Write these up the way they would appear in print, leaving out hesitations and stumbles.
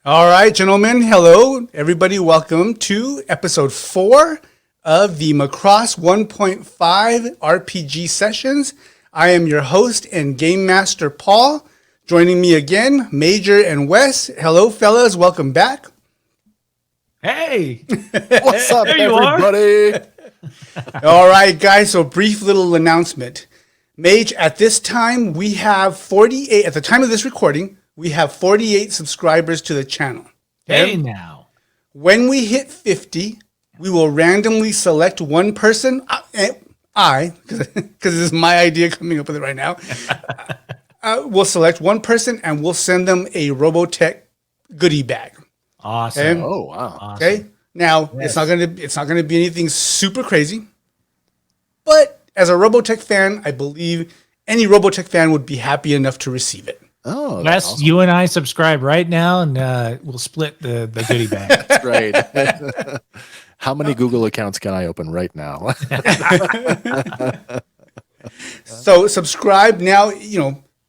All right, gentlemen. Hello, everybody. Welcome to episode 4 of the Macross 1.5 RPG sessions. I am your host and game master, Paul. Joining me again, Major and Wes. Hello, fellas. Welcome back. Hey, What's up, there you everybody? All right, guys. So, brief little announcement. Mage, at this time, we have 48, at the time of this recording, we have 48 subscribers to the channel. Hey now. When we hit 50, we will randomly select one person. Because this is my idea coming up with it right now. We'll select one person and we'll send them a Robotech goodie bag. Awesome. Okay? Oh, wow. Awesome. Okay. Now it's not gonna be anything super crazy, but as a Robotech fan, I believe any Robotech fan would be happy enough to receive it. Oh, Les, that's awesome. you and I subscribe right now, and we'll split the goodie bag. That's right. How many Google accounts can I open right now? So subscribe now,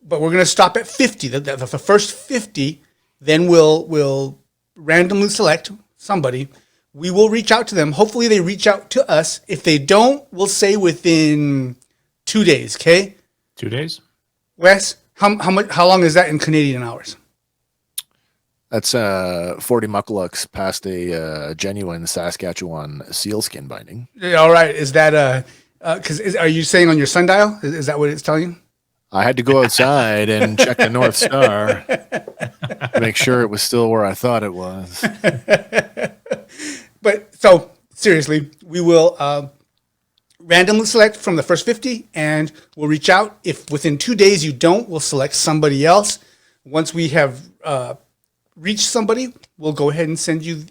but we're gonna stop at 50. The first 50, then we'll randomly select somebody. We will reach out to them. Hopefully they reach out to us. If they don't, we'll say within 2 days. Okay, 2 days. Wes, how long is that in Canadian hours? That's 40 mucklucks past a genuine Saskatchewan sealskin binding. Yeah, all right. Is that are you saying on your sundial? Is that what it's telling you? I had to go outside and check the North Star to make sure it was still where I thought it was. But so seriously, we will randomly select from the first 50 and we'll reach out. If within 2 days you don't, we'll select somebody else. Once we have reached somebody, we'll go ahead and send you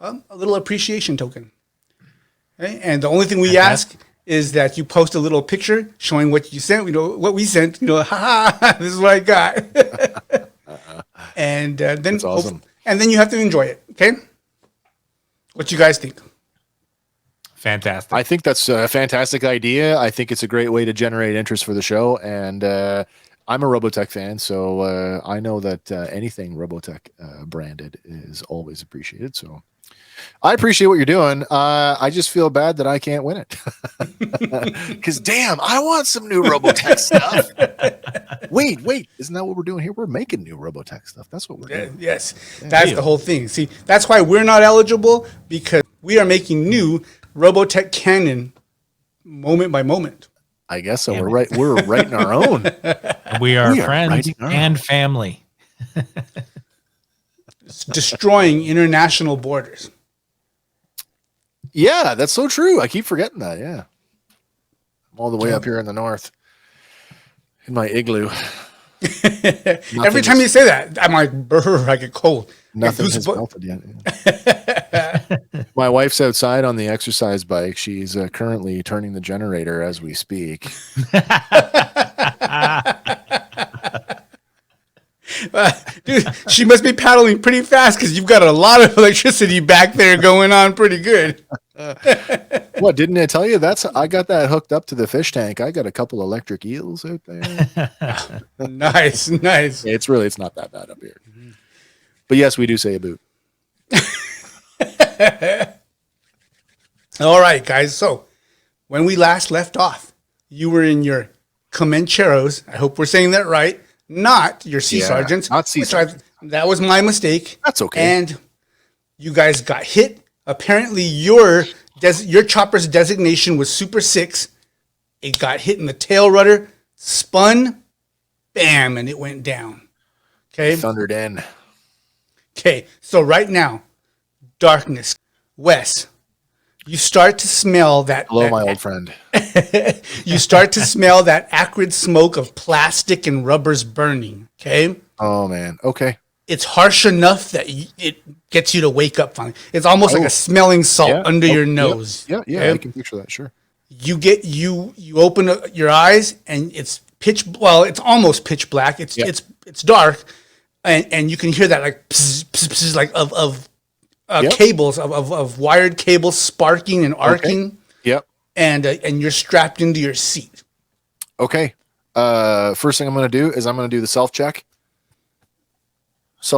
a little appreciation token. Okay? And the only thing we ask is that you post a little picture showing what you sent. We know what we sent. This is what I got. And then That's awesome. and then you have to enjoy it. Okay. What you guys think? Fantastic. I think that's a fantastic idea. I think it's a great way to generate interest for the show. And I'm a Robotech fan, so I know that anything Robotech branded is always appreciated. So I appreciate what you're doing. I just feel bad that I can't win it. Because, damn, I want some new Robotech stuff. Wait. Isn't that what we're doing here? We're making new Robotech stuff. That's what we're doing. Yes, that's the whole thing. See, that's why we're not eligible, because we are making new Robotech canon moment by moment. I guess so. We're writing our own. we are we are friends writing our and family. It's destroying international borders. Yeah, that's so true. I keep forgetting that. Yeah. I'm all the way up here in the north in my igloo. Every time you say that, I'm like, brr, I get cold. Nothing has melted yet. My wife's outside on the exercise bike. She's currently turning the generator as we speak. Dude, she must be paddling pretty fast because you've got a lot of electricity back there going on pretty good. What, didn't I tell you? I got that hooked up to the fish tank. I got a couple electric eels out there. Nice. It's not that bad up here. But yes, we do say a boot. All right, guys. So when we last left off, you were in your Comancheros. I hope we're saying that right. Not your sea sergeants. Not sea sergeants. That was my mistake. That's okay. And you guys got hit. Apparently, your chopper's designation was Super 6. It got hit in the tail rudder, spun, bam, and it went down. Okay. Thundered in. Okay. So right now, darkness. Wes, you start to smell that. Hello, my old friend. You start to smell that acrid smoke of plastic and rubbers burning. Okay. Oh man. Okay. It's harsh enough that it gets you to wake up finally. It's almost like a smelling salt under your nose. Yeah. Okay? I can picture that. Sure. You open your eyes and it's it's almost pitch black. It's dark, and you can hear that like pss, pss, pss, like of cables of wired cables sparking and arcing. Okay. Yep. And you're strapped into your seat. Okay. First thing I'm going to do is I'm going to do the self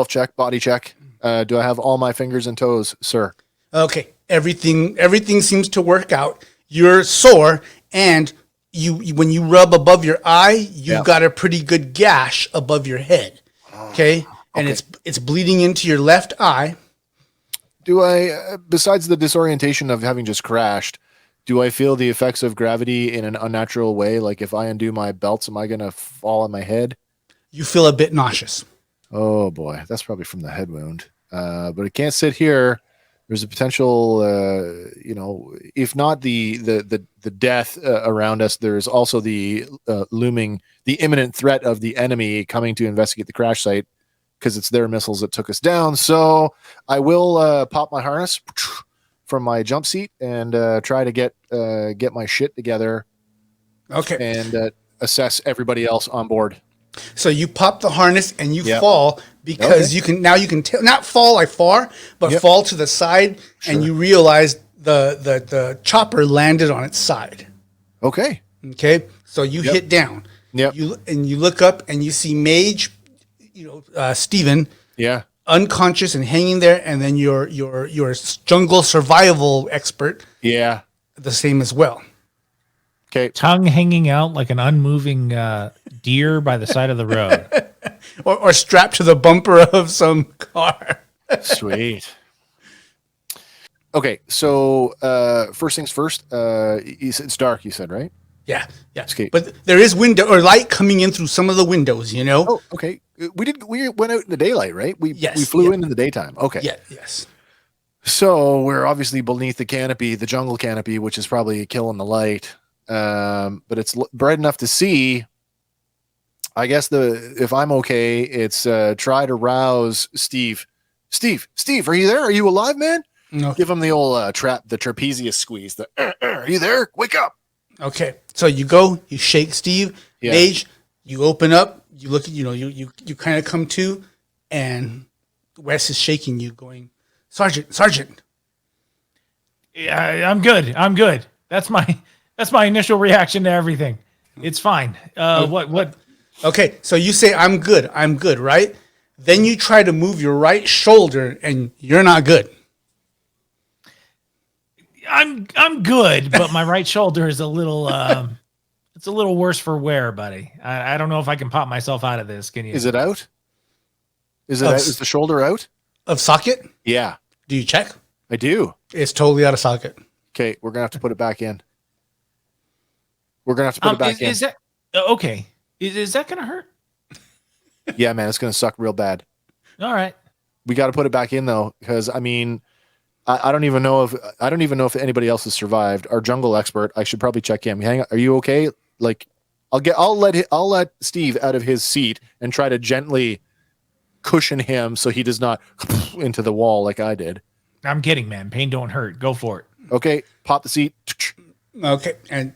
check, body check. Do I have all my fingers and toes, sir? Okay, everything seems to work out. You're sore, and when you rub above your eye, you've got a pretty good gash above your head. Okay, and Okay. it's bleeding into your left eye. Do I, besides the disorientation of having just crashed, do I feel the effects of gravity in an unnatural way? Like if I undo my belts, am I going to fall on my head? You feel a bit nauseous. Oh boy, that's probably from the head wound. But it can't sit here. There's a potential, if not the death around us, there's also the imminent threat of the enemy coming to investigate the crash site because it's their missiles that took us down. So I will pop my harness from my jump seat and try to get my shit together. Okay, And assess everybody else on board. so you pop the harness and you fall because you can not fall like far, but fall to the side, and you realize the chopper landed on its side. Okay. Okay, so you hit down. Yep. You look up and you see Mage, Steven, Yeah. unconscious and hanging there, and then your jungle survival expert, Yeah. the same as well. Okay. Tongue hanging out like an unmoving deer by the side of the road. Or strapped to the bumper of some car. Sweet. Okay, so first things first. It's dark. You said, right? Yeah. Okay. But there is window or light coming in through some of the windows. Oh, okay. We went out in the daylight, right? We flew in the daytime. Okay. Yeah. Yes. So we're obviously beneath the canopy, the jungle canopy, which is probably killing the light. But it's bright enough to see. I guess if I'm okay, it's try to rouse Steve. Steve, are you there? Are you alive, man? No. Give him the old the trapezius squeeze. Are you there? Wake up. Okay. So you go, you shake Steve, Yeah. Mage, you open up, you look at, you kind of come to, and Wes is shaking you, going, Sergeant. Yeah, I'm good. That's my initial reaction to everything. It's fine. What? Okay. So you say, I'm good, right? Then you try to move your right shoulder, and you're not good. I'm good, but my right shoulder is a little it's a little worse for wear, buddy. I don't know if I can pop myself out of this. Can you? Is it out? Is it out? Is the shoulder out? Of socket? Yeah, Do you check? I do. It's totally out of socket. Okay, we're gonna have to put it back in. We're gonna have to put it back in. Is that okay? Is that gonna hurt? Yeah, man, it's gonna suck real bad. All right. We got to put it back in though, because I mean, I don't even know if anybody else has survived. Our jungle expert, I should probably check him. Hang on, are you okay? Like, I'll let Steve out of his seat and try to gently cushion him so he does not into the wall like I did. I'm kidding, man. Pain don't hurt. Go for it. Okay, pop the seat. Okay. And,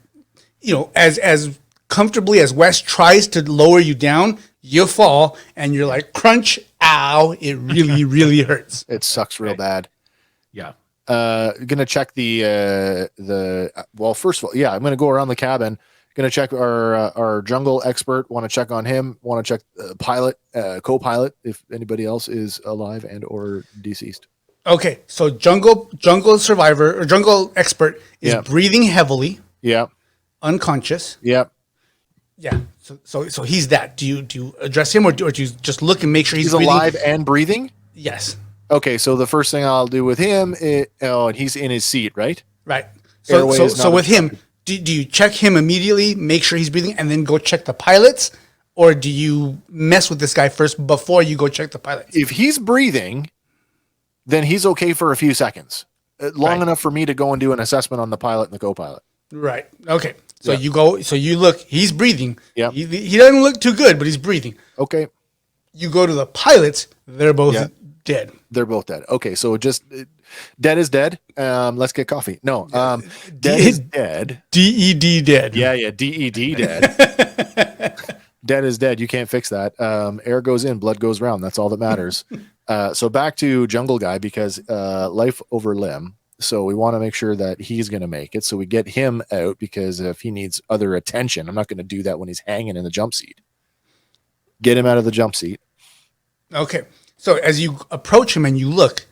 as comfortably as Wes tries to lower you down, you fall and you're like, crunch, ow. It really, really hurts. It sucks real bad. Yeah. Gonna check well, first of all, yeah, I'm gonna go around the cabin. Gonna check our jungle expert. Want to check on him. Want to check pilot, co-pilot, if anybody else is alive and or deceased. Okay. So jungle survivor or jungle expert is breathing heavily, Yeah. unconscious. Yeah. Yeah. So he's that. Do you address him or do you just look and make sure he's breathing? Alive and breathing? Yes. Okay, so the first thing I'll do with him and he's in his seat, right? Right. So Airway is not with him, do you check him immediately, make sure he's breathing, and then go check the pilots? Or do you mess with this guy first before you go check the pilots? If he's breathing, then he's okay for a few seconds. Long enough for me to go and do an assessment on the pilot and the co-pilot. Right. Okay. So you look, he's breathing. Yeah. He doesn't look too good, but he's breathing. Okay. You go to the pilots, they're both dead. They're both dead. Okay, so just dead is dead. Let's get coffee. No, dead is dead. DED dead. Yeah, DED dead. Dead is dead. You can't fix that. Air goes in, blood goes round. That's all that matters. So back to Jungle Guy, because life over limb. So we want to make sure that he's going to make it. So we get him out, because if he needs other attention, I'm not going to do that when he's hanging in the jump seat. Get him out of the jump seat. Okay. So as you approach him and you look,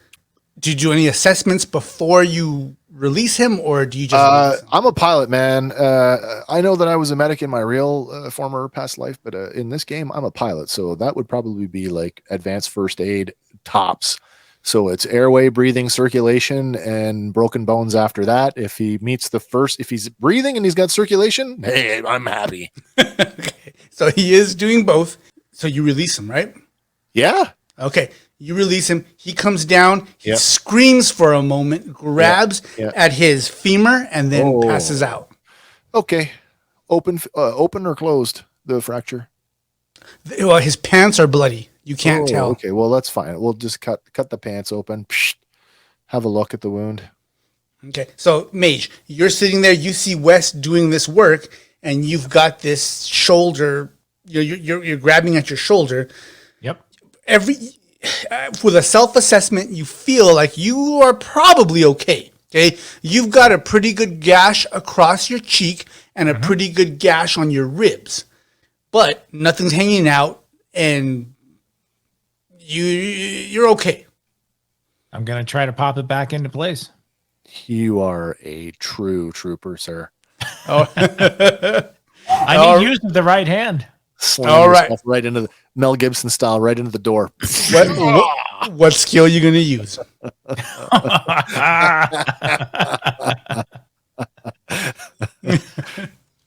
do you do any assessments before you release him, or do you just release him? I'm a pilot, man. I know that I was a medic in my real former past life, but in this game, I'm a pilot. So that would probably be like advanced first aid tops. So it's airway, breathing, circulation, and broken bones after that. If he meets if he's breathing and he's got circulation, hey, I'm happy. Okay. So he is doing both. So you release him, right? Yeah. Okay. You release him. He comes down. He Yep. screams for a moment, grabs Yep. at his femur, and then passes out. Okay. Open or closed the fracture? Well, his pants are bloody. You can't tell. Okay. Well, that's fine. We'll just cut the pants open. Psh, have a look at the wound. Okay. So, Mage, you're sitting there. You see Wes doing this work, and you've got this shoulder. You're grabbing at your shoulder. Yep. With a self-assessment, you feel like you are probably okay. Okay. You've got a pretty good gash across your cheek and a pretty good gash on your ribs, but nothing's hanging out, and you're okay. I'm going to try to pop it back into place. You are a true trooper, sir. Oh, I need use of the right hand. Slam All right. yourself right into the Mel Gibson style, right into the door. what skill are you going to use?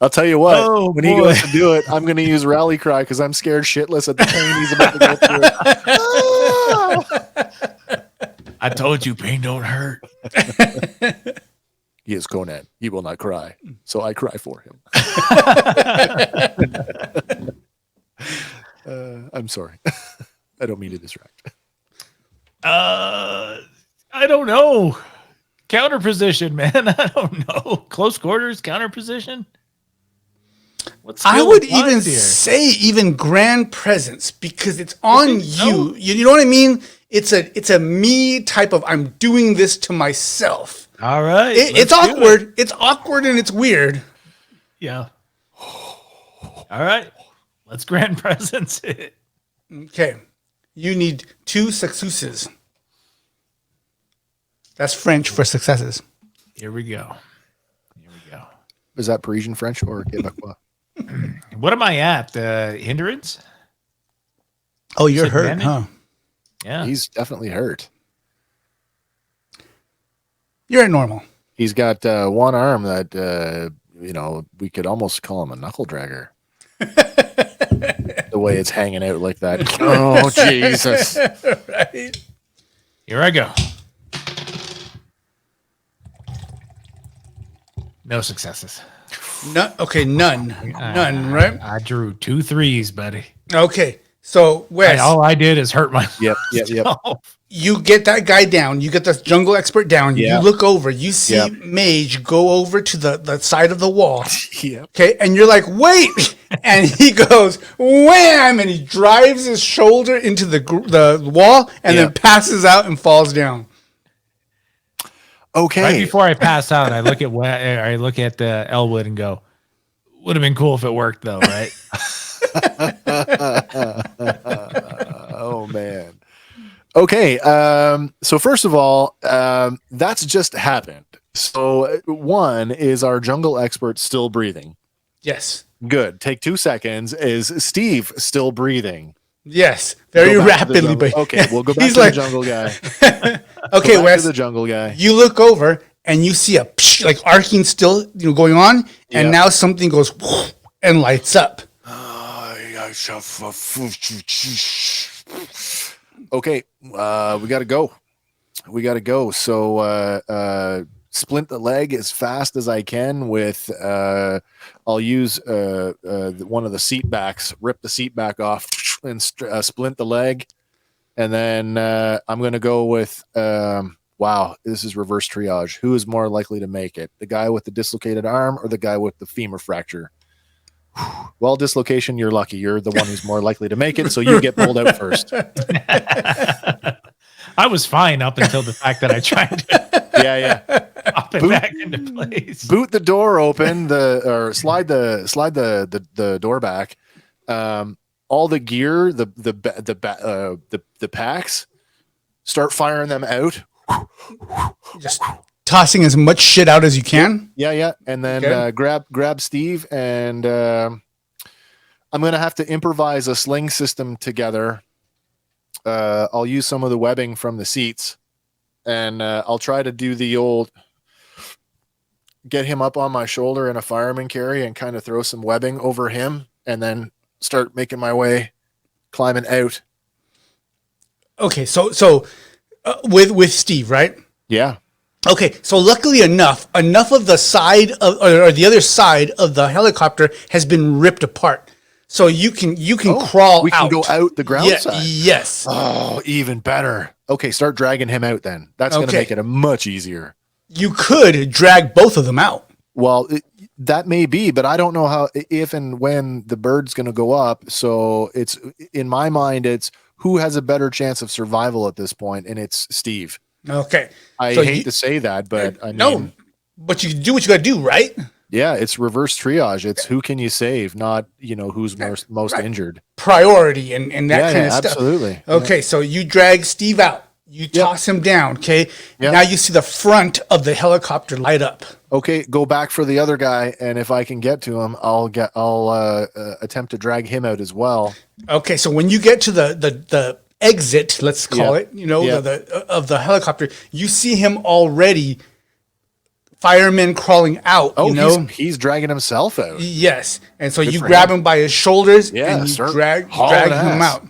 I'll tell you what, Oh, when he boy. goes to do it, I'm going to use rally cry because I'm scared shitless at the pain he's about to go through. I told you pain don't hurt. He is Conan. He will not cry. So I cry for him. I'm sorry. I don't mean to distract. I don't know. Counter position, man. I don't know. Close quarters, counter position. What I skill would applies even here? say even grand presence, because it's on think you. so? You know what I mean? It's a me type of, I'm doing this to myself. All right. It's let's do awkward. it. It's awkward and it's weird. Yeah. All right. Let's grand presence it. Okay. You need 2 successes. That's French for successes. Here we go. Here we go. Is that Parisian French or Quebecois? What am I at? Hindrance? Oh, you're hurt, Disadvantage? huh? Yeah. He's definitely hurt. You're at normal. He's got one arm that, we could almost call him a knuckle dragger. The way it's hanging out like that. Oh, Jesus. Right? Here I go. No successes. Okay, none. None, right? I drew 2 threes, buddy. Okay. So, Wes, All I did is hurt myself. Yep. you get that guy down. You get the jungle expert down. Yeah. You look over. You see Yep. Mage go over to the side of the wall. Yep. Okay, and you're like, wait! And he goes, wham! And he drives his shoulder into the wall and then Yep. passes out and falls down. Okay. Right before I pass out, I look at Elwood and go, would have been cool if it worked though, right? Oh man. Okay. So first of all, that's just happened. So one is our jungle expert still breathing. Yes. Good. Take 2 seconds. Is Steve still breathing? Yes. Very Go back to the rapidly, jungle- but okay, we'll go back he's to like, the jungle guy. okay, Go back Wes, to the jungle guy. you look over and you see a psh, like arcing still going on, and Yeah. now something goes and lights up. Okay, we gotta go. So splint the leg as fast as I can with I'll use one of the seat backs, rip the seat back off and splint the leg. And then I'm gonna go with wow, this is reverse triage. Who is more likely to make it? The guy with the dislocated arm or the guy with the femur fracture? Well, dislocation, you're lucky. You're the one who's more likely to make it, so you get pulled out first. I was fine up until the fact that I tried to Yeah. pop it back into place. Boot the door open, or slide the door back. all the gear, the packs, start firing them out. Just tossing as much shit out as you can. Yeah, and then Okay. grab Steve, and I'm gonna have to improvise a sling system together. I'll use some of the webbing from the seats, and I'll try to do the old get him up on my shoulder in a fireman carry and kind of throw some webbing over him, and then start making my way climbing out. Okay, so with Steve, right? Yeah. Okay, so luckily enough of the side of or the other side of the helicopter has been ripped apart, so you can crawl. We can out. go out the ground side. Yes. Oh, even better. Okay, start dragging him out then. That's going to Okay. make it a much easier. You could drag both of them out. Well, that may be, but I don't know how, if and when the bird's going to go up. So it's, in my mind, it's who has a better chance of survival at this point, and it's Steve. Okay. I So hate to say that, but I mean, no, but you do what you got to do, right? yeah, it's reverse triage. It's who can you save, not, who's most Right. injured. Priority and that Yeah, kind yeah, of stuff. absolutely. Okay, so you drag Steve out. You toss him down. Okay. Yep. Now you see the front of the helicopter light up. Okay, go back for the other guy, and if I can get to him, I'll attempt to drag him out as well. Okay, so when you get to the exit, let's call Yeah. it, Yeah. of the helicopter, you see him already. Firemen crawling out. Oh, he's dragging himself out. Yes, and so you for grab him. him by his shoulders Yeah, and you start drag hauling him ass. out.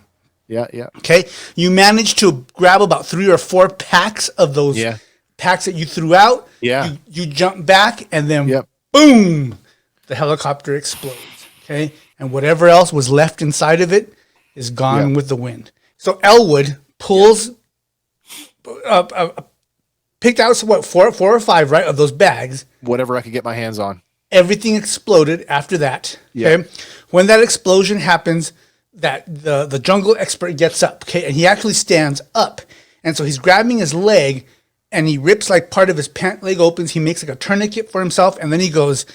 Yeah, yeah. Okay, you manage to grab about 3 or 4 packs of those Yeah. packs that you threw out. Yeah. You jump back and then Yep. boom, the helicopter explodes. Okay, and whatever else was left inside of it is gone Yeah. with the wind. So Elwood pulls, picked out four or five, right, of those bags. Whatever I could get my hands on. Everything exploded after that. Yeah. Okay. When that explosion happens, that the jungle expert gets up, okay, and he actually stands up. And so he's grabbing his leg and he rips like part of his pant leg opens. He makes like a tourniquet for himself, and then he goes,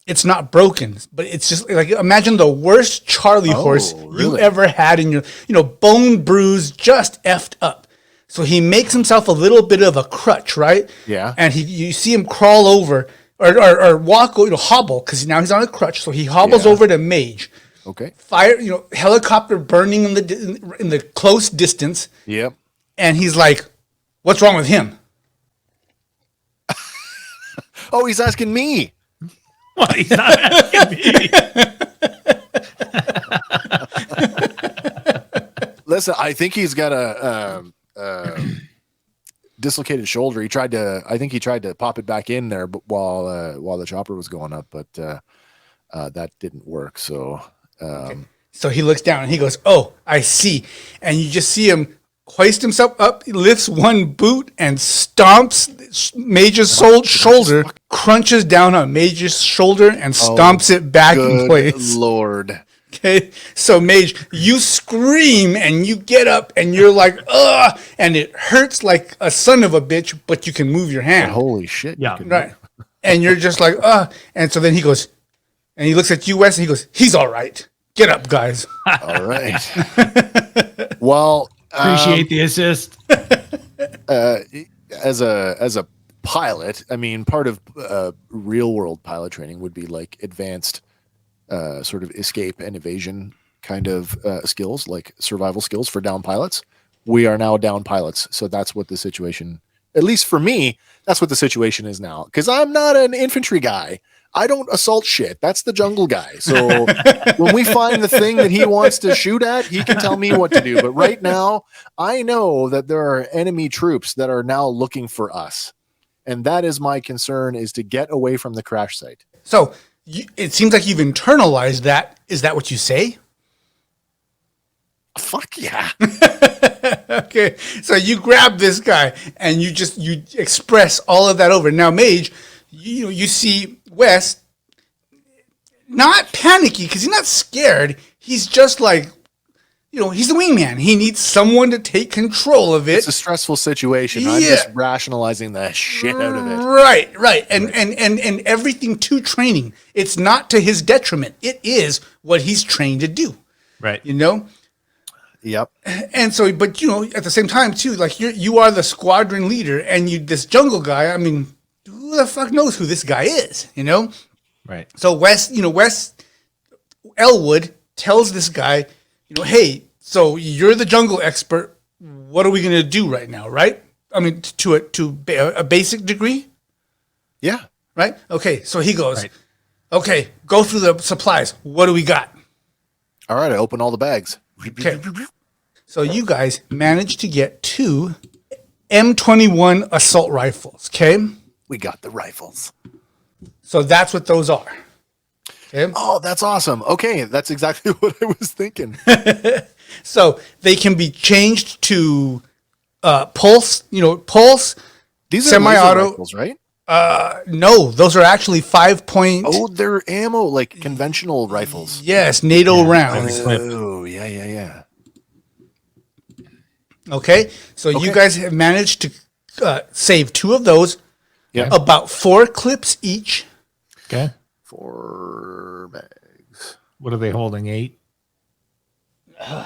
it's not broken, but it's just like, imagine the worst Charlie horse you really? ever had in your, bone bruised, just effed up. So he makes himself a little bit of a crutch, right? Yeah. And you see him crawl over or walk, hobble, because now he's on a crutch. So he hobbles Yeah. over to Mage. Okay. Fire, helicopter burning in the close distance, Yep. and he's like, "What's wrong with him?" Oh, he's asking me. Well, he's not asking me. Listen, I think he's got a dislocated shoulder. I think he tried to pop it back in there, but while the chopper was going up, but that didn't work. So, So he looks down and he goes, "Oh, I see." And you just see him hoist himself up, he lifts one boot and stomps Mage's shoulder, crunches down on Mage's shoulder and stomps it back in good place. Lord. Okay, so Mage, you scream and you get up and you're like, ugh, and it hurts like a son of a bitch, but you can move your hand. Holy shit. Yeah. You can- Right. And you're just like, and so then he goes, and he looks at you, Wes, and he goes, "He's all right. Get up, guys." All right. Well, Appreciate the assist. as a pilot, I mean, part of real world pilot training would be like advanced sort of escape and evasion kind of skills, like survival skills for down pilots. We are now down pilots, so that's what the situation, at least for me, that's what the situation is now. Because I'm not an infantry guy. I don't assault shit. That's the jungle guy. So when we find the thing that he wants to shoot at, he can tell me what to do. But right now, I know that there are enemy troops that are now looking for us. And that is my concern, is to get away from the crash site. So it seems like you've internalized that. Is that what you say? Fuck yeah. Okay, so you grab this guy and you express all of that over. Now, Mage, you see Wes not panicky because he's not scared. He's just like, he's the wingman. He needs someone to take control of it. It's a stressful situation. I'm Yeah. just rationalizing the shit out of it. Right. And everything to training. It's not to his detriment. It is what he's trained to do. Right. You know? Yep. And so, but you know, at the same time too, like you are the squadron leader, and this jungle guy. I mean, who the fuck knows who this guy is? You know. Right. So Wes Elwood tells this guy, you know, hey, so you're the jungle expert. What are we gonna do right now? Right? I mean, to a basic degree. Yeah. Right. Okay. So he goes, Right. okay, go through the supplies. What do we got? All right. I open all the bags. Okay. So you guys managed to get 2 M21 assault rifles. Okay. We got the rifles. So that's what those are. Okay. Oh, that's awesome. Okay. That's exactly what I was thinking. So they can be changed to pulse, pulse, These are semi-auto. laser rifles, right? No, those are actually 5-point. Oh, they're ammo, like conventional rifles. Yes, NATO rounds. Oh, yeah. Okay. So you guys have managed to save 2 of those. Yeah. About 4 clips each. Okay. 4 bags. What are they holding? 8?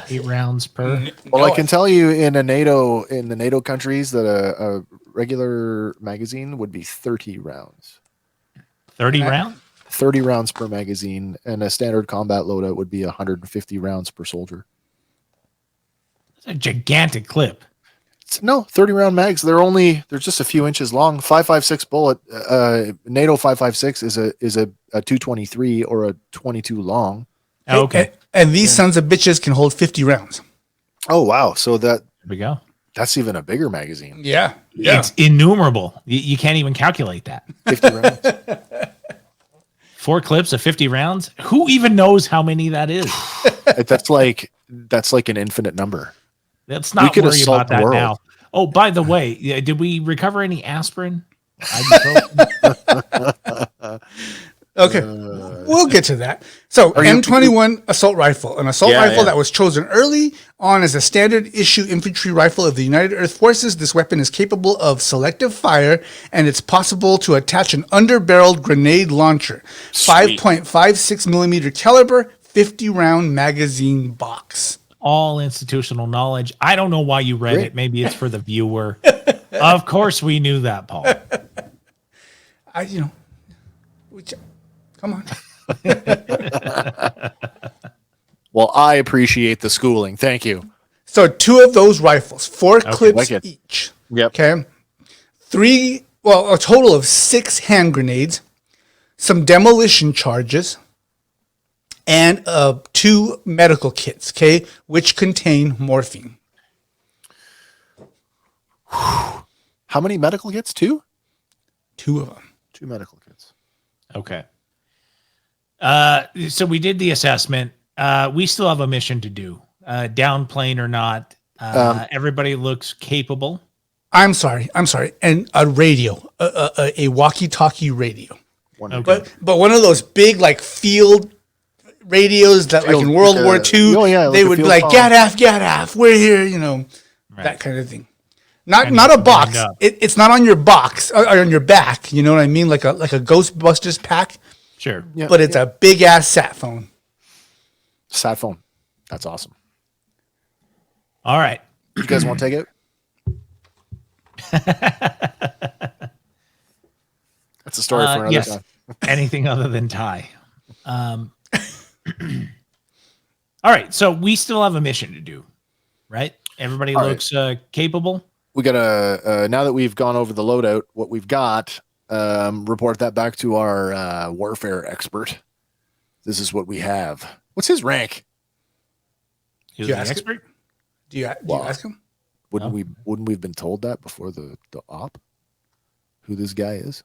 8 rounds per. Well, No, I can tell you in the NATO countries that a regular magazine would be 30 rounds. 30 rounds? 30 rounds per magazine, and a standard combat loadout would be 150 rounds per soldier. That's a gigantic clip. No, 30 round mags. They're just a few inches long. 5.56 bullet. NATO 5.56 is a 223 or a 22 long. Oh, okay. And these sons of bitches can hold 50 rounds. Oh wow! So There we go. that's even a bigger magazine. Yeah. It's innumerable. You can't even calculate that. 50 rounds. 4 clips of 50 rounds. Who even knows how many that is? that's like an infinite number. Let's not could worry assault about the that world. now. Oh, by the way, did we recover any aspirin? Ibuprofen? Okay. We'll get to that. So you- M21 assault rifle, an assault Yeah, rifle yeah. that was chosen early on as a standard issue infantry rifle of the United Earth Forces. This weapon is capable of selective fire, and it's possible to attach an underbarreled grenade launcher. Sweet. 5.56 millimeter caliber, 50 round magazine box. All institutional knowledge. I don't know why you read Great. it. Maybe it's for the viewer. Of course, we knew that, Paul. Come on. Well, I appreciate the schooling. Thank you. So 2 of those rifles, 4 clips wicked. each. Yep. Okay. A total of 6 hand grenades, some demolition charges, and 2 medical kits, okay, which contain morphine. How many medical kits? 2? 2 of them. 2 medical kits. Okay. So we did the assessment. We still have a mission to do. Downplane or not. Everybody looks capable. I'm sorry. And a radio, a walkie-talkie radio. Okay. But one of those big, like, field radios that, like, in World like War a- II, oh, yeah, they like a would be field like, phone. get off, we're here, that kind of thing. Not And a lined box. up. It's not on your box or on your back. You know what I mean? Like a Ghostbusters pack, Sure. Yeah. but it's a big ass sat phone. Sat phone. That's awesome. All right. You guys want to take it? That's a story for another yes. time. Anything other than Ty. All right. So we still have a mission to do, right? Everybody All right. looks capable. We gotta now that we've gone over the loadout, what we've got, report that back to our warfare expert. This is what we have. What's his rank? He's You the ask it? expert. Do you ask him? Wouldn't we've been told that before the op? Who this guy is?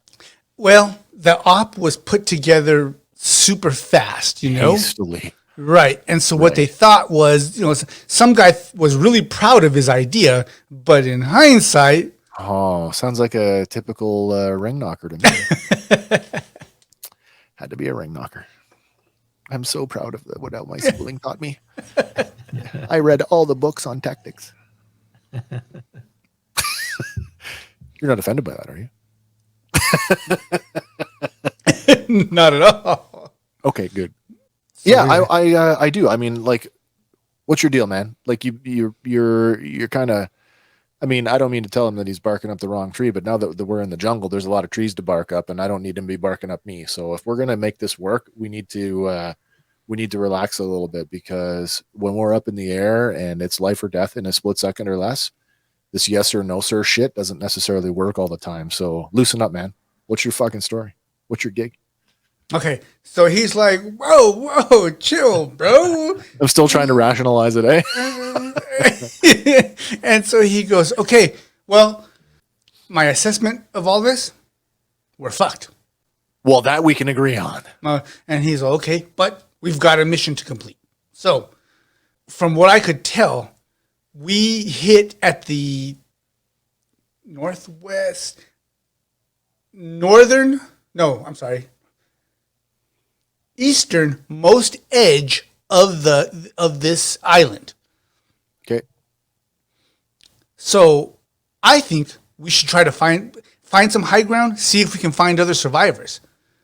Well, the op was put together super fast, Hastily. Right. And so what Right. they thought was, some guy was really proud of his idea, but in hindsight, Oh, sounds like a typical ring knocker to me. Had to be a ring knocker. I'm so proud of what my schooling taught me. I read all the books on tactics. You're not offended by that, are you? not at all. Okay, good. Yeah, I do. I mean, like What's your deal, man? Like you're kind of. I mean, I don't mean to tell him that he's barking up the wrong tree, but now that we're in the jungle, there's a lot of trees to bark up, and I don't need him to be barking up me. So if we're gonna make this work, we need to relax a little bit, because when we're up in the air and it's life or death in a split second or less, this yes or no sir shit doesn't necessarily work all the time. So loosen up, man. What's your fucking story? What's your gig? Okay, so he's like, whoa, chill, bro. I'm still trying to rationalize it, eh? And so he goes, okay, well, my assessment of all this, we're fucked. Well, that we can agree on. And he's like, okay, but we've got a mission to complete. So from what I could tell, we hit at the easternmost edge of this island. Okay. So I think we should try to find some high ground, see if we can find other survivors.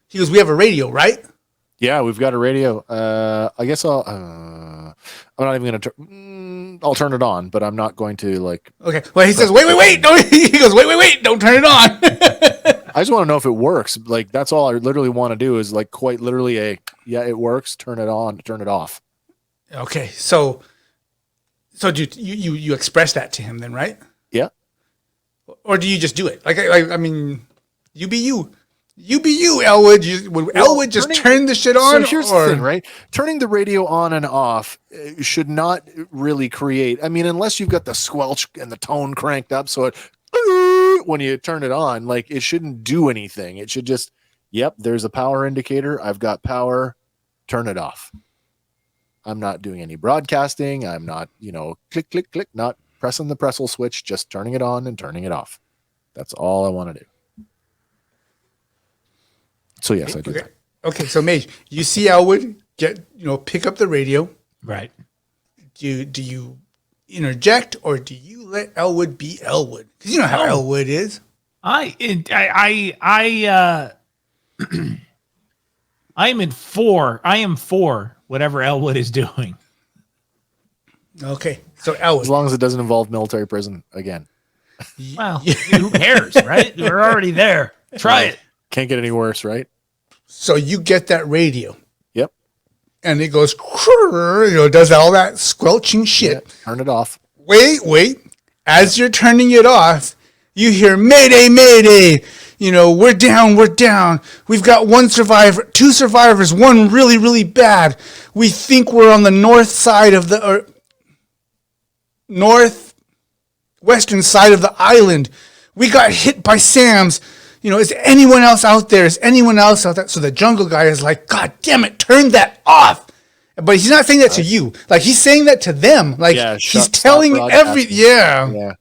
He goes, we have a radio, right? Yeah, we've got a radio. I guess I'm not even going to I'll turn it on, but I'm not going to like. Okay. Well, he says, wait. Don't, he goes, wait. Don't turn it on. I just want to know if it works. Like, that's all I literally want to do is like quite literally yeah, it works. Turn it on, turn it off. Okay. So do you express that to him then, right? Yeah. Or do you just do it? Like, I mean, you be you. You be you, Elwood. Would Elwood just turn the shit on? So here's the thing, right? Turning the radio on and off should not really create. I mean, unless you've got the squelch and the tone cranked up, so it when you turn it on, like it shouldn't do anything. It should just, yep, there's a power indicator. I've got power. Turn it off. I'm not doing any broadcasting. I'm not, click, click, click, not pressing the Pressel switch, just turning it on and turning it off. That's all I want to do. So yes, I do. Okay. Okay, so Mage, you see Elwood pick up the radio. Right. Do you interject, or do you let Elwood be Elwood? Because you know how Elwood is. I am for whatever Elwood is doing. Okay, so Elwood. As long as it doesn't involve military prison again. Well, who cares, right? We're already there. Try it. Can't get any worse, right? So you get that radio. Yep. And it goes, does all that squelching shit. Yeah, turn it off. Wait. As you're turning it off, you hear, Mayday, Mayday. We're down. We've got two survivors, one really, really bad. We think we're on the north side of northwestern side of the island. We got hit by SAMs. Is anyone else out there? So the jungle guy is like, God damn it, turn that off. But he's not saying that to you. Like, he's saying that to them. Like, he's telling Yeah.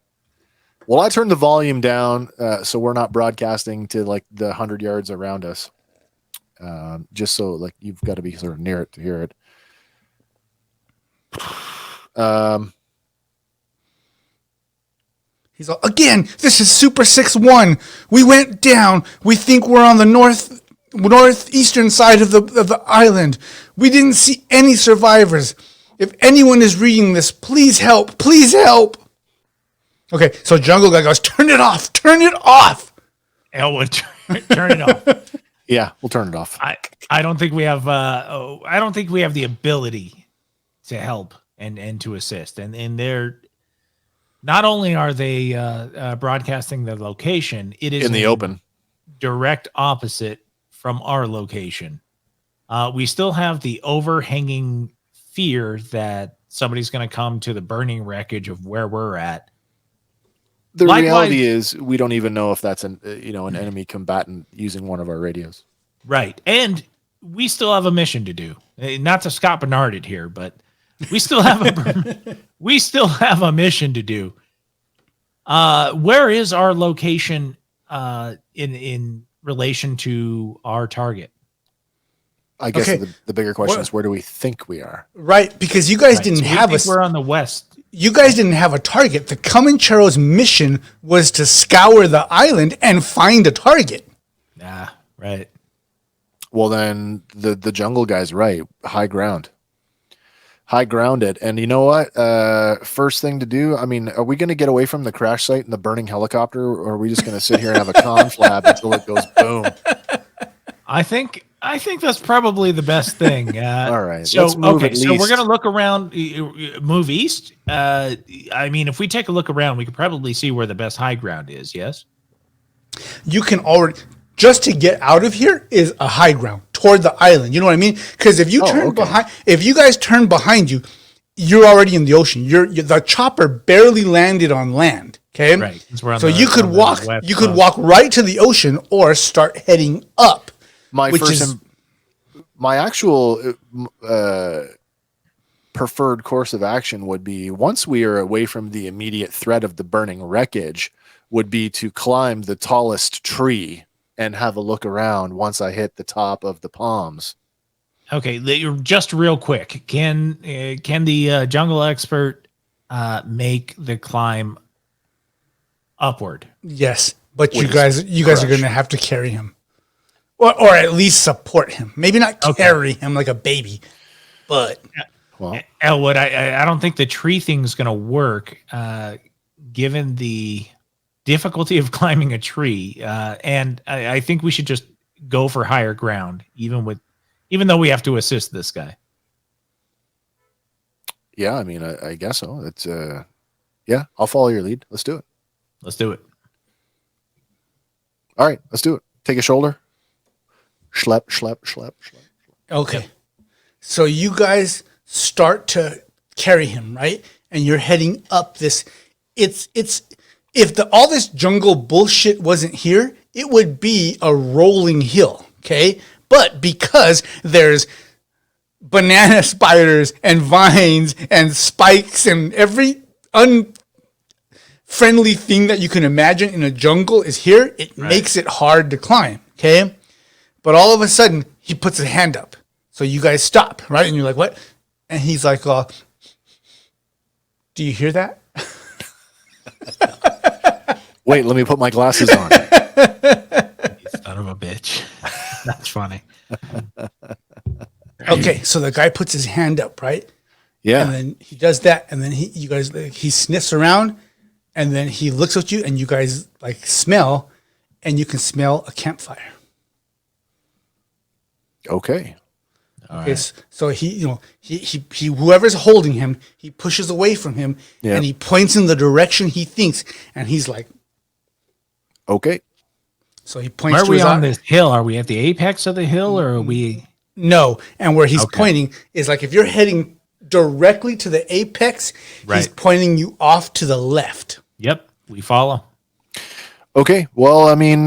Well, I turned the volume down so we're not broadcasting to like the 100 yards around us. Just so like you've got to be sort of near it to hear it. He's like, again, this is Super 6-1. We went down. We think we're on the northeastern side of the island. We didn't see any survivors. If anyone is reading this, please help. Please help. Okay, so Jungle Guy goes, turn it off. Turn it off. Elwood, turn it off. Yeah, we'll turn it off. I don't think we have the ability to help and to assist. And they're not only are they broadcasting the location, it is in the open, direct opposite from our location. We still have the overhanging fear that somebody's going to come to the burning wreckage of where we're at. The reality is we don't even know if that's an enemy combatant using one of our radios. Right. And we still have a mission to do. Not to Scott Bernard it here, but we still have a mission to do. Where is our location in relation to our target? I guess the bigger question is, where do we think we are? Right, because you guys didn't have we're on the west. You guys didn't have a target. The Comanchero's mission was to scour the island and find a target. Right. Well, then the jungle guy's right. High ground. High grounded. And you know what? First thing to do, I mean, are we going to get away from the crash site and the burning helicopter, or are we just going to sit here and have a conflab until it goes boom? I think that's probably the best thing. All right, So let's move okay, at so we're least. gonna look around, move east. I mean, if we take a look around, we could probably see where the best high ground is. Yes. You can already, just to get out of here is a high ground toward the island. You know what I mean? Because if you turn behind, if you guys turn behind you, you're already in the ocean. The chopper barely landed on land. Okay, Right. Since we're on so the- you could on the walk. west You could coast. walk right to the ocean or start heading up. My which first, is- my actual preferred course of action would be, once we are away from the immediate threat of the burning wreckage, would be to climb the tallest tree and have a look around once I hit the top of the palms. Okay, just real quick. Can the jungle expert make the climb upward? Yes, but you Please, guys are crush. going to have to carry him, or at least support him. Maybe not carry him like a baby, but Well, Elwood, I don't think the tree thing's going to work, given the difficulty of climbing a tree. And I think we should just go for higher ground, even though we have to assist this guy. yeah, I mean, I guess so. It's yeah, I'll follow your lead. Let's do it. Let's do it. All right, let's do it. Take a shoulder. Schlep, schlep, schlep, schlep. okay. So you guys start to carry him, right? And you're heading up this. It's if all this jungle bullshit wasn't here, it would be a rolling hill, okay? But because there's banana spiders and vines and spikes and every unfriendly thing that you can imagine in a jungle is here, it makes it hard to climb, okay? But all of a sudden, he puts his hand up. So you guys stop, right? And you're like, what? And he's like, do you hear that? Wait, let me put my glasses on. You son of a bitch. That's funny. Okay, so the guy puts his hand up, right? And Yeah. then he does that, and then he sniffs around, and then he looks at you, and you guys like smell, and you can smell a campfire. Okay. Okay, so he whoever's holding him, he pushes away from him, Yeah. and he points in the direction he thinks, and he's like, Okay. so he points Where are to we his on eye. this hill? Are we at the apex of the hill, or are we? No, and where he's Okay. pointing is like if you're heading directly to the apex, he's Right. pointing you off to the left. Yep, we follow. Okay. Well, I mean,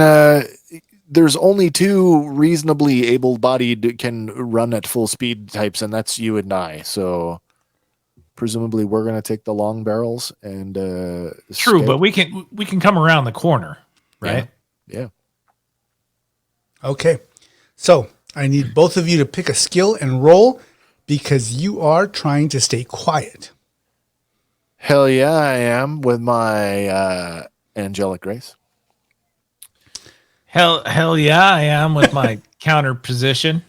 there's only two reasonably able-bodied can run at full speed types, and that's you and I. So presumably we're going to take the long barrels and True, scale. but we can come around the corner, right? Yeah. Okay, so I need both of you to pick a skill and roll because you are trying to stay quiet. Hell yeah, I am with my angelic grace. Hell yeah, I am with my counter position.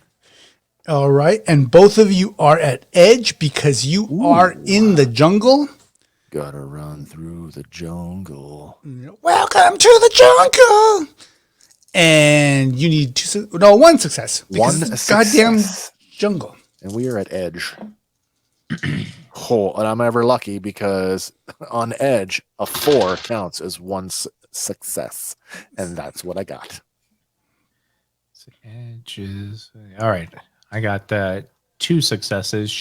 All right, and both of you are at edge because you are in the jungle. Gotta run through the jungle. Welcome to the jungle. And you need one success. Because One it's goddamn success. jungle. And we are at edge. Oh, and I'm ever lucky because on edge, a 4 counts as one success. And that's what I got. Edges. All right. I got 2 successes.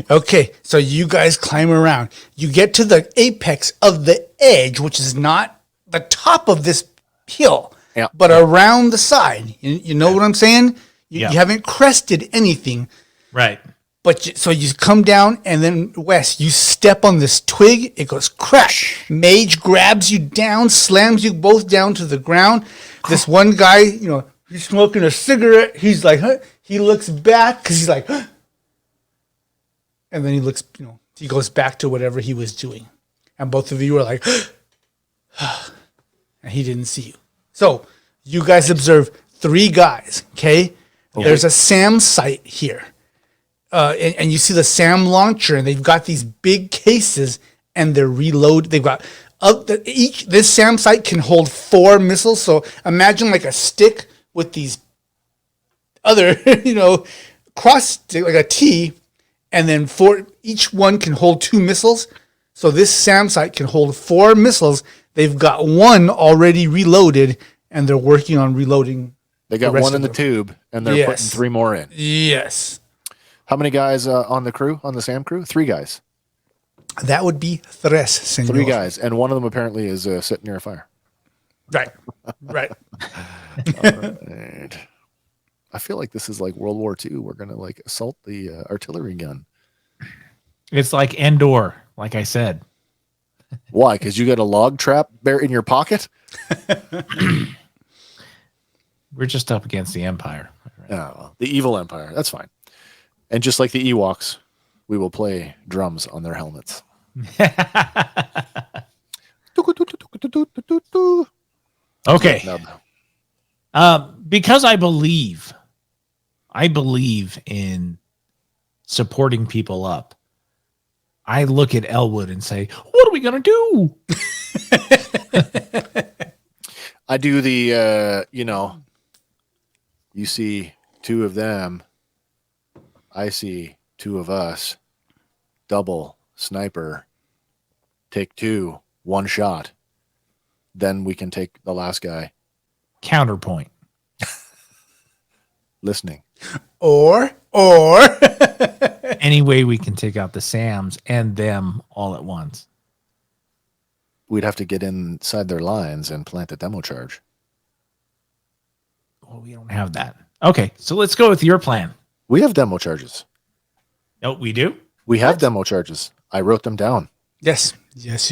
Okay, so you guys climb around. You get to the apex of the edge, which is not the top of this hill, Yeah. but around the side. You know what I'm saying? You Yeah. haven't crested anything. Right. But so you come down, and then Wes, you step on this twig. It goes crack. Mage grabs you down, slams you both down to the ground. This one guy, he's smoking a cigarette. He's like, huh? He looks back because he's like, huh? And then he looks, he goes back to whatever he was doing. And both of you are like, and he didn't see you. So you guys observe 3 guys, okay? There's a SAM site here. And you see the SAM launcher, and they've got these big cases, and they're reload. They've got this SAM site can hold 4 missiles. So imagine like a stick with these other, cross like a T, and then each one can hold 2 missiles. So this SAM site can hold 4 missiles. They've got 1 already reloaded, and they're working on reloading. They got 1 in the tube, and they're putting 3 more in. Yes. How many guys on the SAM crew? 3 guys. That would be 3, senor. 3 guys, and one of them apparently is sitting near a fire. Right. Right. Right. I feel like this is like World War II. We're going to like assault the artillery gun. It's like Endor, like I said. Why? Because you got a log trap there in your pocket? We're just up against the Empire. Oh, well, the evil empire. That's fine. And just like the Ewoks, we will play drums on their helmets. Okay. Because I believe in supporting people up, I look at Elwood and say, what are we going to do? I do the, you see 2 of them. I see 2 of us. Double sniper. Take 2, 1 shot. Then we can take the last guy. Counterpoint. Listening. Or any way we can take out the Sams and them all at once. We'd have to get inside their lines and plant a demo charge. Well, we don't have that. Okay, so let's go with your plan. We have demo charges. Oh, we do? We have demo charges. I wrote them down. yes,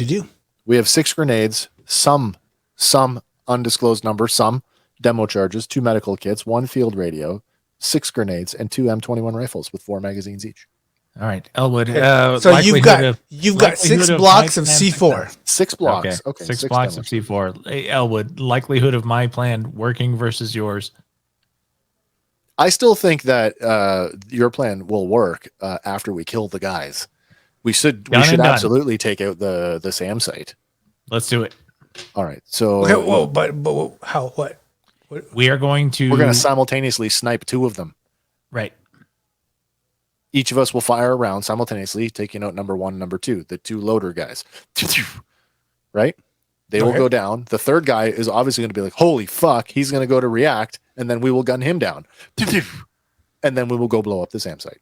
you do. We have 6 grenades, some undisclosed number, some demo charges, 2 medical kits, 1 field radio, 6 grenades, and 2 M21 rifles with 4 magazines each. All right, Elwood. So you've got 6 blocks of C4. 6 blocks. Okay. 6 blocks of C4. Hey, Elwood, likelihood of my plan working versus yours. I still think that your plan will work after we kill the guys. We should absolutely take out the SAM site. Let's do it. All right. So Okay, whoa, but how? What? We're going to simultaneously snipe 2 of them. Right. Each of us will fire a round simultaneously, taking out number 1, number 2, the 2 loader guys. Right? They will go down. The 3rd guy is obviously going to be like, holy fuck. He's going to go to react, and then we will gun him down. And then we will go blow up the SAM site.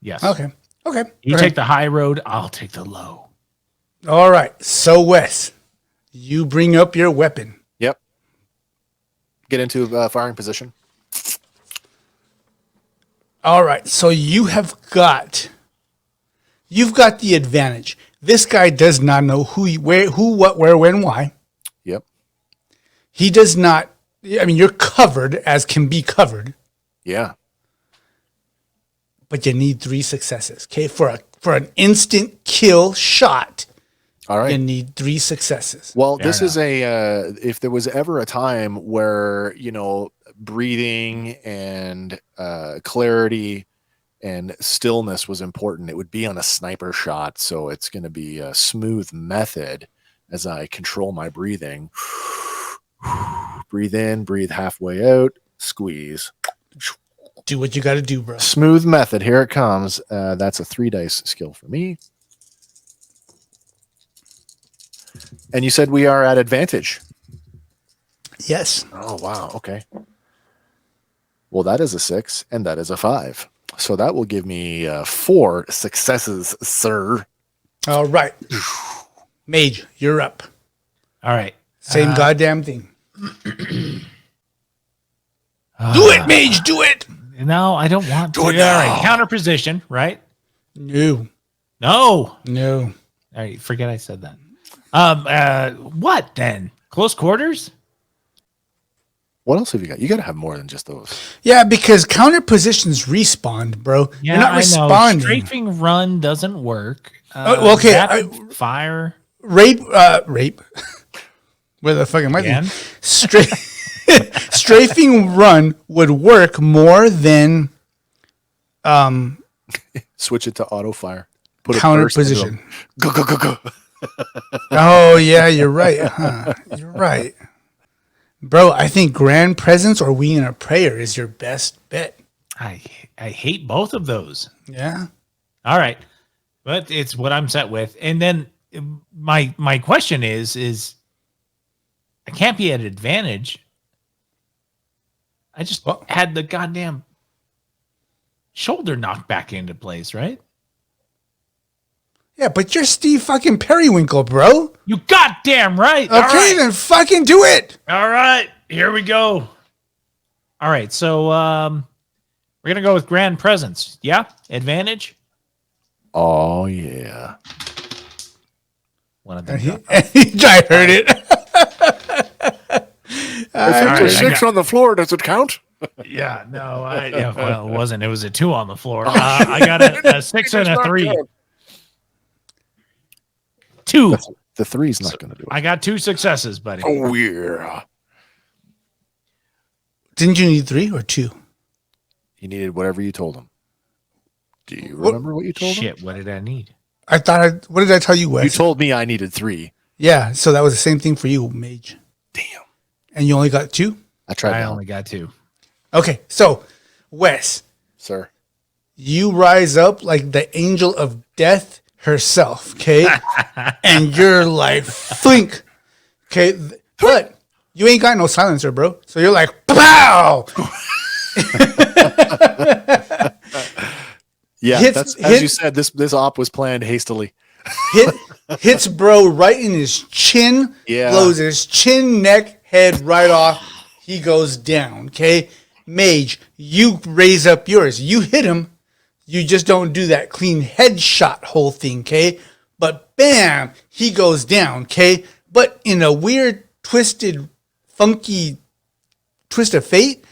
Yes. Okay. You take the high road. I'll take the low. All right. So, Wes, you bring up your weapon. Yep. Get into firing position. All right. So you've got the advantage. This guy does not know who, what, where, when, why. Yep. He does not. I mean, you're covered as can be covered. Yeah. But you need 3 successes. Okay, for an instant kill shot. All right. You need 3 successes. Well, this is if there was ever a time where, breathing and clarity and stillness was important, it would be on a sniper shot. So it's going to be a smooth method as I control my breathing. Breathe in, breathe halfway out, squeeze. Do what you got to do, bro. Smooth method. Here it comes. That's a 3 dice skill for me. And you said we are at advantage. Yes. Oh, wow. Okay. Well, that is a 6 and that is a 5. So that will give me 4 successes, sir. All right. Mage, you're up. All right. Same goddamn thing. Do it, Mage. Do it. No, I don't want to. Do it All right. Counter position, right? No. No. No. All right. Forget I said that. What then? Close quarters? What else have you got? You got to have more than just those. Yeah, because counter positions respawn, bro. Yeah, You're not responding. Strafing run doesn't work. Okay. Rapid fire. Rape. Where the fuck am I? Again? strafing run would work more than Switch it to auto fire. Put a counter burst into position. them. Go, go, go, go. Oh yeah, you're right. Huh? You're right, bro. I think Grand Presence or Wing and a Prayer is your best bet. I hate both of those. Yeah. All right, but it's what I'm set with. And then my question is I can't be at advantage. I just had the goddamn shoulder knocked back into place, right? Yeah, but you're Steve fucking Periwinkle, bro. You goddamn right. Okay, All right. then fucking do it. All right, here we go. All right, so we're gonna go with Grand Presence. Yeah, advantage. Oh, yeah. One of them. I heard it. If it's a 6 on the floor, does it count? Yeah, no, well, it wasn't. It was a 2 on the floor. I got a 6 and a 3. 2. The 3's not going to do it. I got 2 successes, buddy. Oh, yeah. Didn't you need 3 or 2? He needed whatever you told him. Do you remember what you told him? Shit, what did I need? I thought. What did I tell you, Wes? You told me I needed 3. Yeah, so that was the same thing for you, Mage. Damn. And you only got 2? I tried I that. only got 2. Okay, so Wes, Sir. you rise up like the angel of death herself, okay? And you're like, flink, okay? But you ain't got no silencer, bro. So you're like, pow! Yeah, Hits- as you said, this op was planned hastily. Hits bro right in his chin, Yeah. blows his chin, neck, head right off. He goes down, okay? Mage, you raise up yours. You hit him. You just don't do that clean headshot whole thing, okay? But bam, he goes down, okay? But in a weird, twisted, funky twist of fate,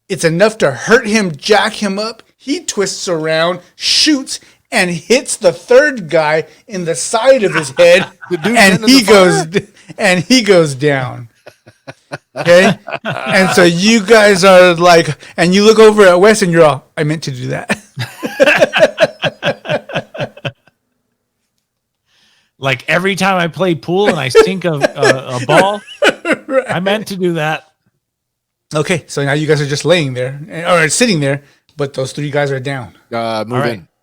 it's enough to hurt him, jack him up. He twists around, shoots, and hits the third guy in the side of his head, and he goes down. Okay, and so you guys are like, and you look over at Wes, and you're all, I meant to do that. Like every time I play pool and I sink a ball, right. I meant to do that. Okay, so now you guys are just laying there or sitting there, but those 3 guys are down.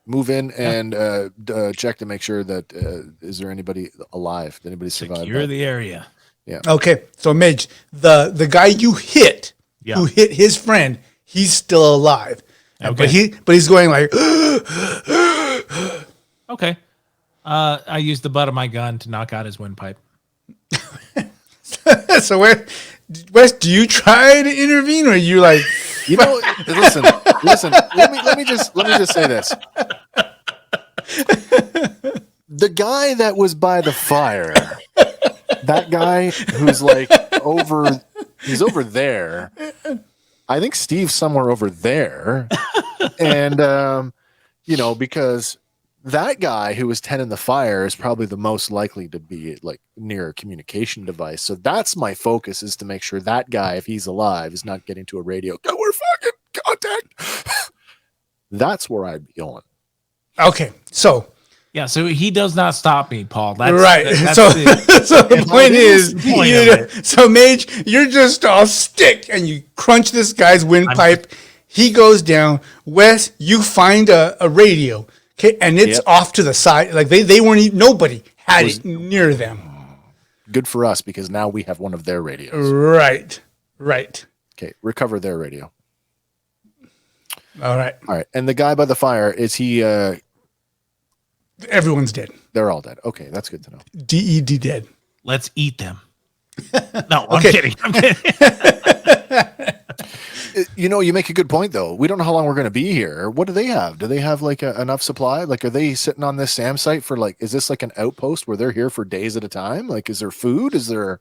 Move in, and check to make sure that is there anybody alive? Did anybody survive? Secure the area. Yeah. Okay, so Midge, the guy you hit, who hit his friend, he's still alive. Okay. But he's going like. Okay. I used the butt of my gun to knock out his windpipe. So Wes, do you try to intervene, or are you like? You know, listen. Let me just say this. The guy that was by the fire, that guy who's like he's over there. I think Steve's somewhere over there, and because that guy who was 10 in the fire is probably the most likely to be like near a communication device. So that's my focus, is to make sure that guy, if he's alive, is not getting to a radio. Go, we're fucking contact. That's where I'd be going. Okay, so Yeah, so he does not stop me, Paul. That's right. So the point is, so Mage, you're just all stick and you crunch this guy's windpipe. He goes down. Wes, you find a radio, okay, and it's off to the side. Like they weren't even, nobody had it near them. Good for us, because now we have one of their radios. Right. Okay, recover their radio. All right. And the guy by the fire, is he? Everyone's dead. They're all dead. Okay, that's good to know. DED dead. Let's eat them. No, I'm kidding. You make a good point, though. We don't know how long we're going to be here. What do they have? Do they have like enough supply? Like, are they sitting on this SAM site for like, is this like an outpost where they're here for days at a time? Like, is there food? Is there?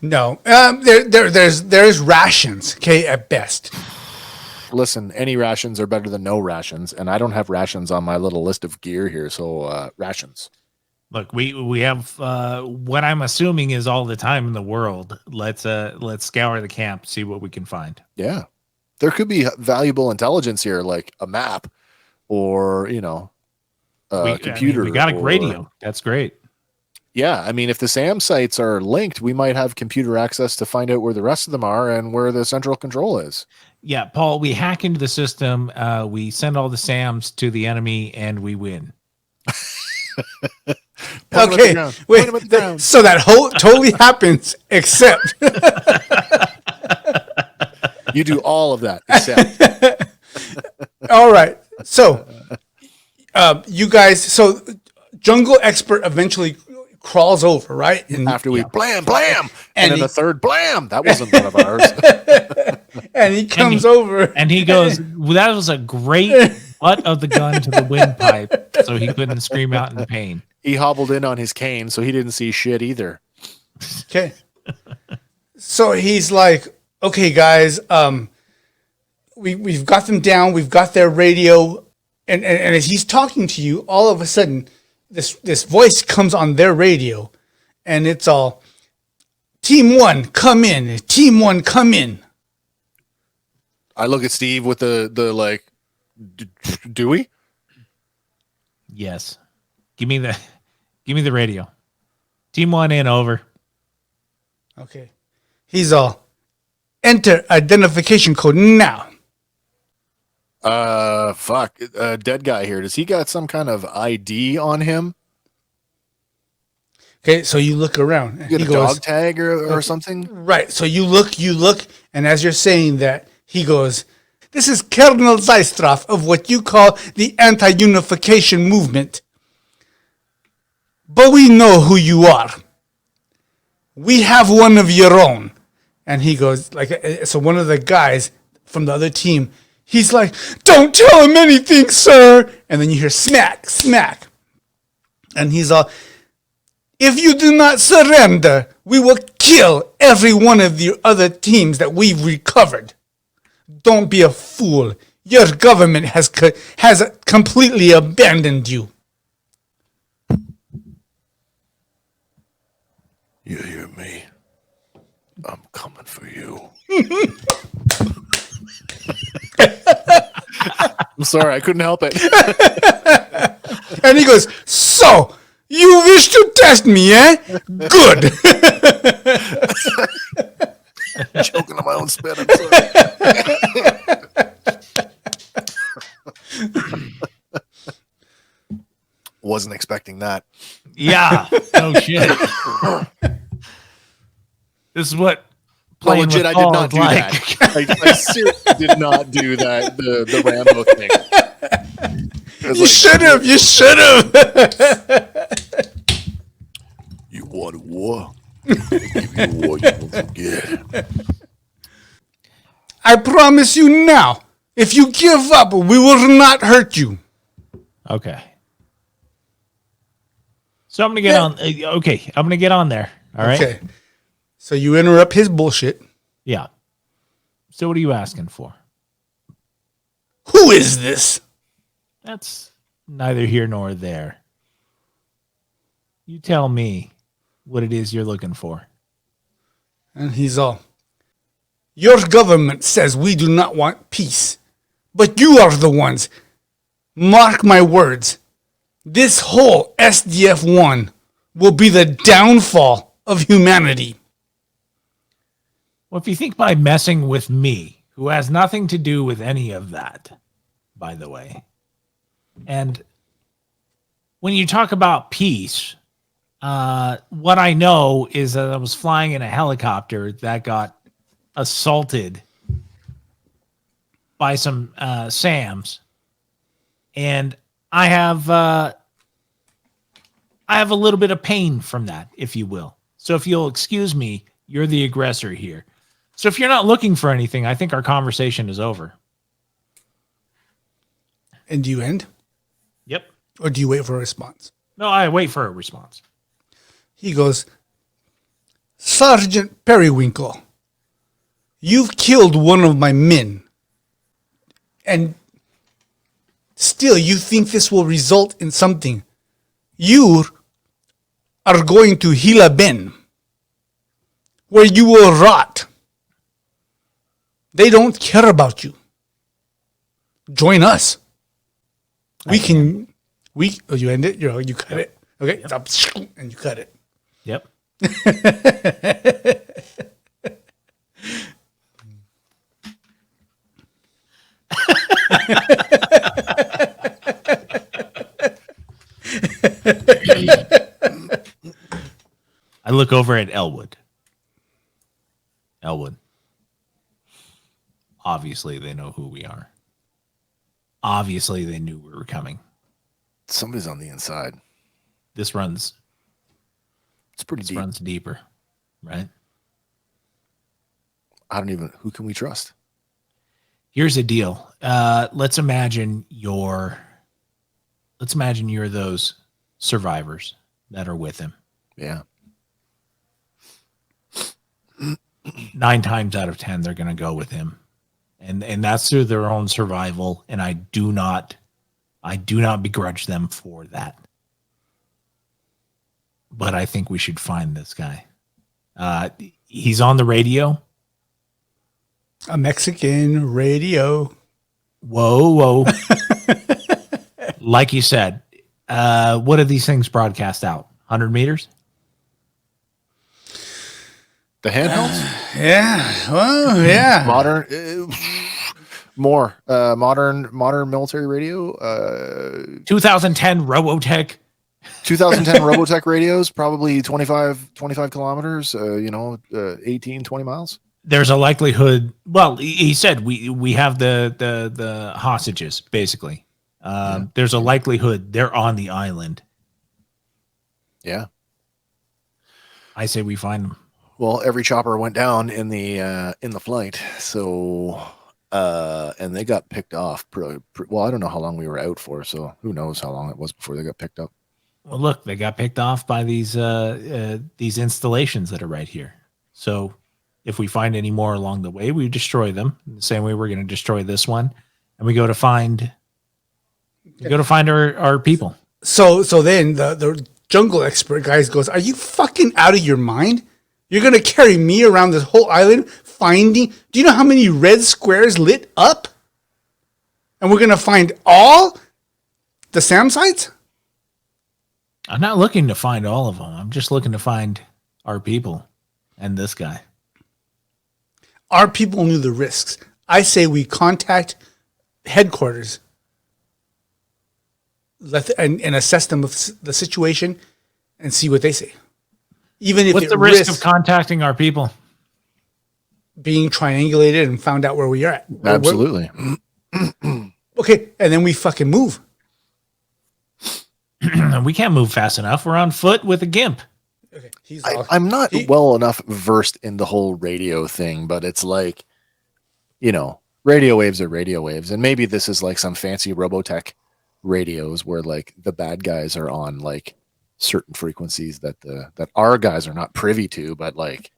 No. There's rations, okay, at best. Listen, any rations are better than no rations, and I don't have rations on my little list of gear here, so rations. Look, we have what I'm assuming is all the time in the world. Let's scour the camp, see what we can find. Yeah. There could be valuable intelligence here, like a map or, a computer. We got a or- radio. That's great. Yeah. I mean, if the SAM sites are linked, we might have computer access to find out where the rest of them are and where the central control is. Yeah, Paul, we hack into the system. We send all the SAMs to the enemy and we win. Okay, wait. So that whole totally happens, except You do all of that, except all right. So, you guys. So, Jungle Expert eventually crawls over, right? And after we blam, blam, and then he- the third blam. That wasn't one of ours. and he comes over, And he goes, well, that was a great butt of the gun to the windpipe, so he couldn't scream out in pain. He hobbled in on his cane, so he didn't see shit either. okay. So he's like, "Okay, guys, we've got them down. We've got their radio." And as he's talking to you, all of a sudden, this voice comes on their radio, and it's all, "Team 1, come in. Team 1, come in." I look at Steve with the like, do we? Yes. Give me the radio. Team 1 in, over. Okay. He's all, "Enter identification code now." Fuck. Dead guy here. Does he got some kind of ID on him? Okay, so you look around. And You he get a goes, dog tag or something? right. So you look, and as you're saying that, he goes, "This is Colonel Zeistraff of what you call the anti-unification movement. But we know who you are. We have one of your own." And he goes, so one of the guys from the other team, he's like, "Don't tell him anything, sir." And then you hear smack, smack. And he's all, "If you do not surrender, we will kill every one of the other teams that we've recovered. Don't be a fool. Your government has completely abandoned you." You hear me? I'm coming for you. I'm sorry, I couldn't help it. And he goes, "So, you wish to test me, eh? Good." Choking on my own spit. I'm sorry. Wasn't expecting that. Yeah. No shit. This is what Well, playing legit, with I did Paul not is do like. that. I seriously did not do that. The Rambo thing. It was You should have. You should have. You want war? I'll give you war you won't forget. I promise you now, if you give up, we will not hurt you. Okay. So I'm gonna get on. Okay, I'm gonna get on there. All right. Okay. So you interrupt his bullshit. Yeah. So what are you asking for? Who is this? That's neither here nor there. You tell me what it is you're looking for. And he's all, "Your government says we do not want peace, but you are the ones. Mark my words. This whole SDF-1 will be the downfall of humanity." Well, if you think by messing with me, who has nothing to do with any of that, by the way, and when you talk about peace, what I know is that I was flying in a helicopter that got assaulted by some SAMs, and I have a little bit of pain from that, if you will. So if you'll excuse me, you're the aggressor here. So if you're not looking for anything, I think our conversation is over. And do you end? Yep. Or do you wait for a response? No, I wait for a response. He goes, "Sergeant Periwinkle, you've killed one of my men. And still you think this will result in something. You are going to Hila Bin, where you will rot. They don't care about you. Join us. Oh, you end it? You cut it? Okay. Yep. And you cut it. Yep. I look over at Elwood. Obviously, they know who we are. Obviously, they knew we were coming. Somebody's on the inside. This runs. It's pretty deep. Runs deeper, right? Who can we trust? Here's the deal. Let's imagine you're those survivors that are with him. Yeah. 9 times out of 10, they're going to go with him. And that's through their own survival. And I do not begrudge them for that. But I think we should find this guy. He's on the radio. A Mexican radio. Whoa. Like you said, what do these things broadcast out? 100 meters? The handhelds? Yeah. Well, yeah. Modern military radio. 2010 Robotech. 2010 Robotech radios, probably 25 kilometers, 18, 20 miles. There's a likelihood. Well, he said we have the hostages, basically. There's a likelihood they're on the island. Yeah. I say we find them. Well, every chopper went down in the flight, so and they got picked off. Well, I don't know how long we were out for, so who knows how long it was before they got picked up. Well, look, they got picked off by these installations that are right here. So if we find any more along the way, we destroy them. The same way we're going to destroy this one, and we go to find our people. So then the jungle expert guys goes, "Are you fucking out of your mind? You're going to carry me around this whole island finding... Do you know how many red squares lit up? And we're going to find all the SAM sites?" I'm not looking to find all of them. I'm just looking to find our people and this guy. Our people knew the risks. I say we contact headquarters and assess them with the situation and see what they say. Even if what's the risk of contacting our people? Being triangulated and found out where we are at. Absolutely. Okay, and then we fucking move. We can't move fast enough. We're on foot with a gimp. Okay, I'm not well enough versed in the whole radio thing, but it's like, radio waves are radio waves. And maybe this is like some fancy Robotech radios where like the bad guys are on like certain frequencies that our guys are not privy to, but like,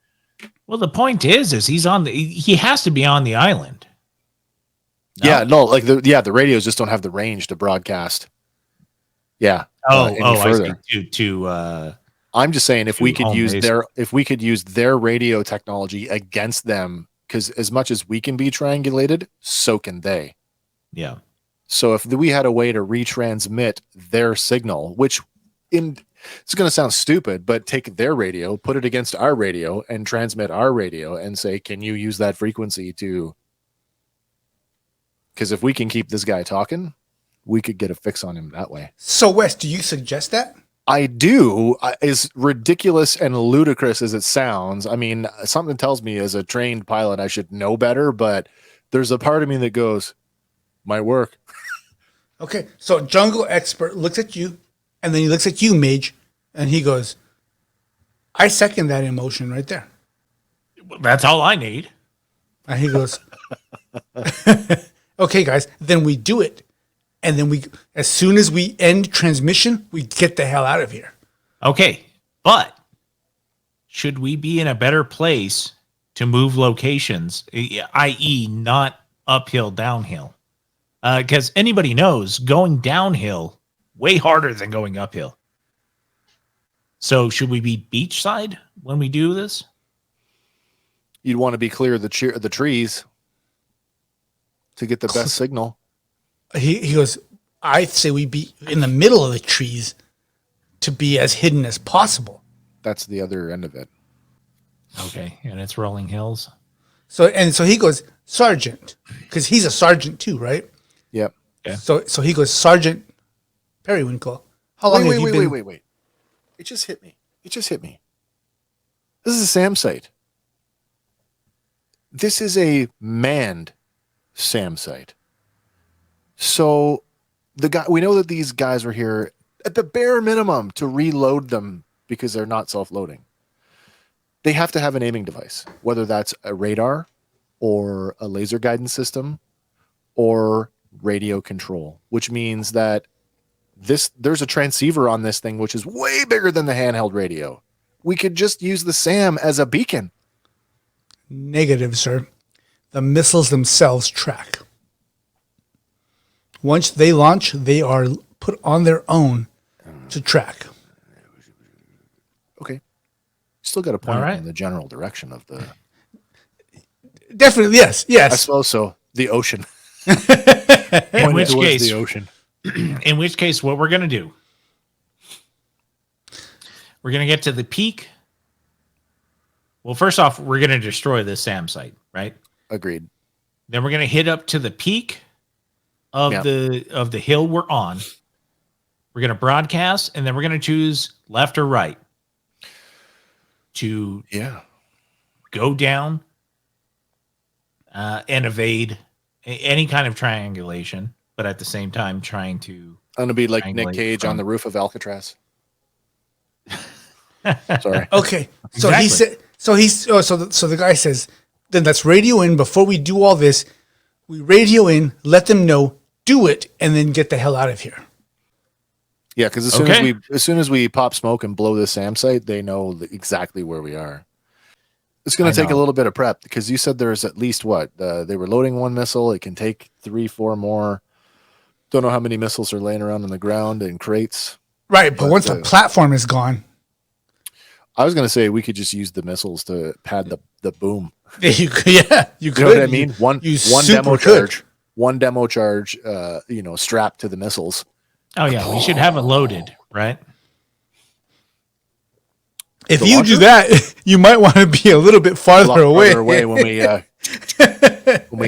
well, the point is he has to be on the island. No? Yeah, no, like the radios just don't have the range to broadcast. Yeah. I see. I'm just saying if we could use their radio technology against them, because as much as we can be triangulated, so can they. Yeah. So if we had a way to retransmit their signal, which it's going to sound stupid, but take their radio, put it against our radio, and transmit our radio, and say, "Can you use that frequency to?" Because if we can keep this guy talking, we could get a fix on him that way. So, Wes, do you suggest that? I do. As ridiculous and ludicrous as it sounds, I mean, something tells me as a trained pilot I should know better, but there's a part of me that goes, might work. Okay, so jungle expert looks at you, and then he looks at you, Mage, and he goes, "I second that emotion right there." That's all I need. And he goes, "Okay, guys, then we do it. And then as soon as we end transmission, we get the hell out of here." Okay, but should we be in a better place to move locations, i.e. not uphill, downhill? Because anybody knows going downhill way harder than going uphill. So should we be beachside when we do this? You'd want to be clear of the trees to get the best signal. He goes, I say we be in the middle of the trees to be as hidden as possible. That's the other end of it. Okay, and it's rolling hills. So he goes, Sergeant, because he's a sergeant too, right? Yep. Yeah. So he goes, Sergeant Periwinkle, how long have you been? Wait. It just hit me. This is a SAM site. This is a manned SAM site. So we know that these guys were here at the bare minimum to reload them because they're not self-loading. They have to have an aiming device, whether that's a radar or a laser guidance system or radio control, which means that there's a transceiver on this thing, which is way bigger than the handheld radio. We could just use the SAM as a beacon. Negative, sir. The missiles themselves track. Once they launch, they are put on their own to track. Okay. Still got to point All it right. in the general direction of the... Definitely, yes. I suppose so. The ocean. In which towards case, the ocean. in which case, what we're going to do, we're going to get to the peak. Well, first off, we're going to destroy the SAM site, right? Agreed. Then we're going to hit up to the peak of Yeah. the hill we're on. We're going to broadcast, and then we're going to choose left or right to go down and evade any kind of triangulation, but at the same time trying to... I'm going to be like Nick triangulate Cage on from- the roof of Alcatraz. Sorry. Okay. So Exactly. he said. So the guy says, then let's radio in before we do all this. We radio in, let them know, do it, and then get the hell out of here. Yeah, because as soon as we pop smoke and blow the SAM site, they know exactly where we are. It's going to take a little bit of prep because you said there's at least they were loading one missile. It can take 3-4 more. Don't know how many missiles are laying around on the ground in crates. Right, but once the platform is gone, I was going to say we could just use the missiles to pad the boom. you could. Yeah, you could. You know what I mean? One super demo could. charge. One demo charge. Strapped to the missiles. Oh, yeah, we should have it loaded, right? If The you launcher? do that, you might want to be a little bit A farther lot away. further away when we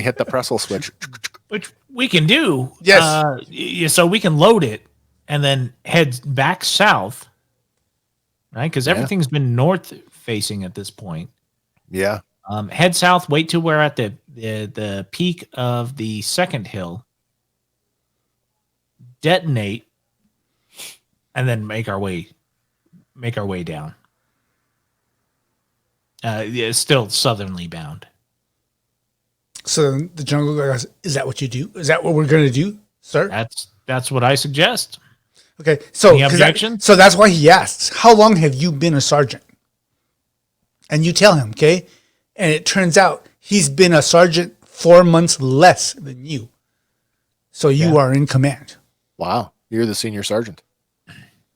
hit the Pressel switch. Which we can do. Yes. So we can load it and then head back south, right? Because everything's been north facing at this point. Yeah. Head south, wait till we're at the peak of the second hill, detonate, and then make our way down. Still southerly bound. So the jungle guy goes, is that what you do? Is that what we're going to do, sir? That's what I suggest. Okay. So, Any 'cause objections? so that's why he asks, how long have you been a sergeant? And you tell him, okay? And it turns out he's been a sergeant 4 months less than you. So you are in command. Wow. You're the senior sergeant.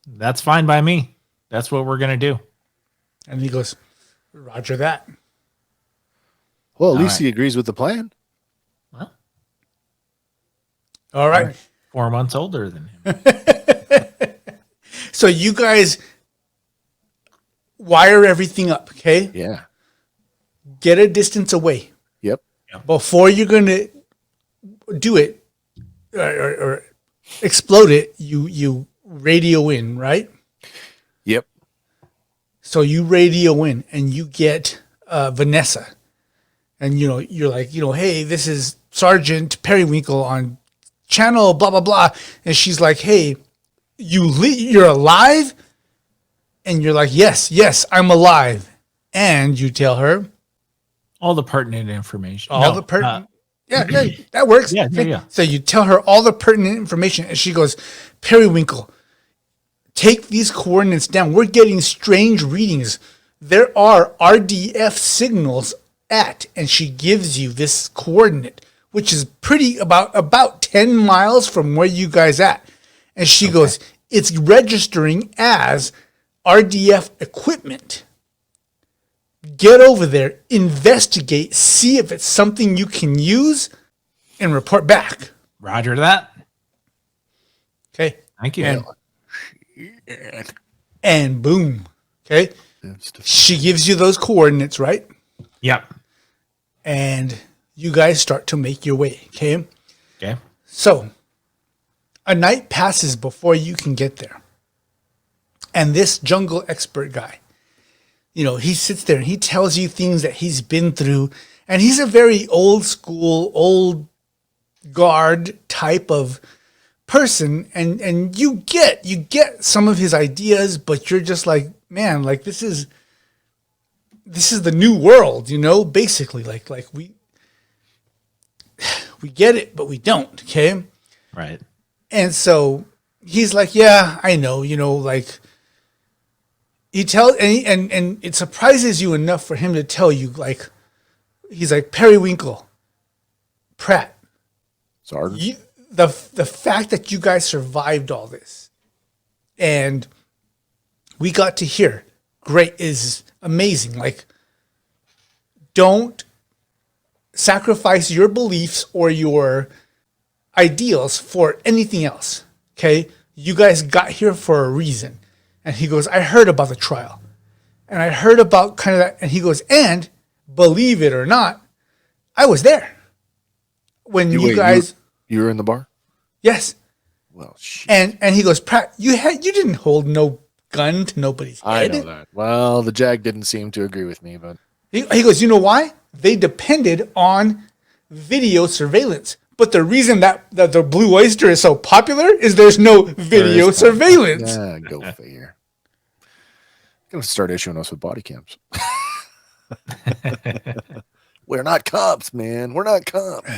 That's fine by me. That's what we're gonna do. And he goes, Roger that. Well, at least right. he agrees with the plan. Well, All right. 4 months older than him. So you guys wire everything up, okay? Yeah. Get a distance away. Yep. Before you're going to do it or explode it, you radio in, right? Yep. So you radio in and you get Vanessa. And, you're like, hey, this is Sergeant Periwinkle on channel blah, blah, blah. And she's like, hey, you're alive? And you're like, yes, I'm alive. And you tell her All the pertinent information. all the pertinent. Yeah, that works. Yeah. So you tell her all the pertinent information, and she goes, Periwinkle, take these coordinates down. We're getting strange readings. There are RDF signals at, and she gives you this coordinate, which is pretty about 10 miles from where you guys at. And she goes, it's registering as RDF equipment. Get over there, investigate, see if it's something you can use, and report back. Roger that. Okay. Thank you. And boom. Okay. She gives you those coordinates, right? Yep. And you guys start to make your way. Okay. Okay. So a night passes before you can get there. And this jungle expert guy, he sits there and he tells you things that he's been through. And he's a very old school, old guard type of person. And you get some of his ideas, but you're just like, man, like this is the new world, basically like we get it, but we don't. Okay. Right. And so he's like, yeah, I know, like he tells, and it surprises you enough for him to tell you, like, he's like, Periwinkle, Pratt, Sergeant. the fact that you guys survived all this and we got to hear, great, is amazing. Like, don't sacrifice your beliefs or your ideals for anything else. Okay. You guys got here for a reason. And he goes, I heard about the trial and I heard about kind of that. And he goes, and believe it or not, I was there when you guys, you were in the bar. yes. Well, shit. And he goes, Pratt, you didn't hold no gun to nobody's I head. know that. Well, the JAG didn't seem to agree with me, but He goes, you know why? They depended on video surveillance. But the reason that the Blue Oyster is so popular is there's no video surveillance. yeah, go figure. Gonna start issuing us with body cams. We're not cops, man. We're not cops.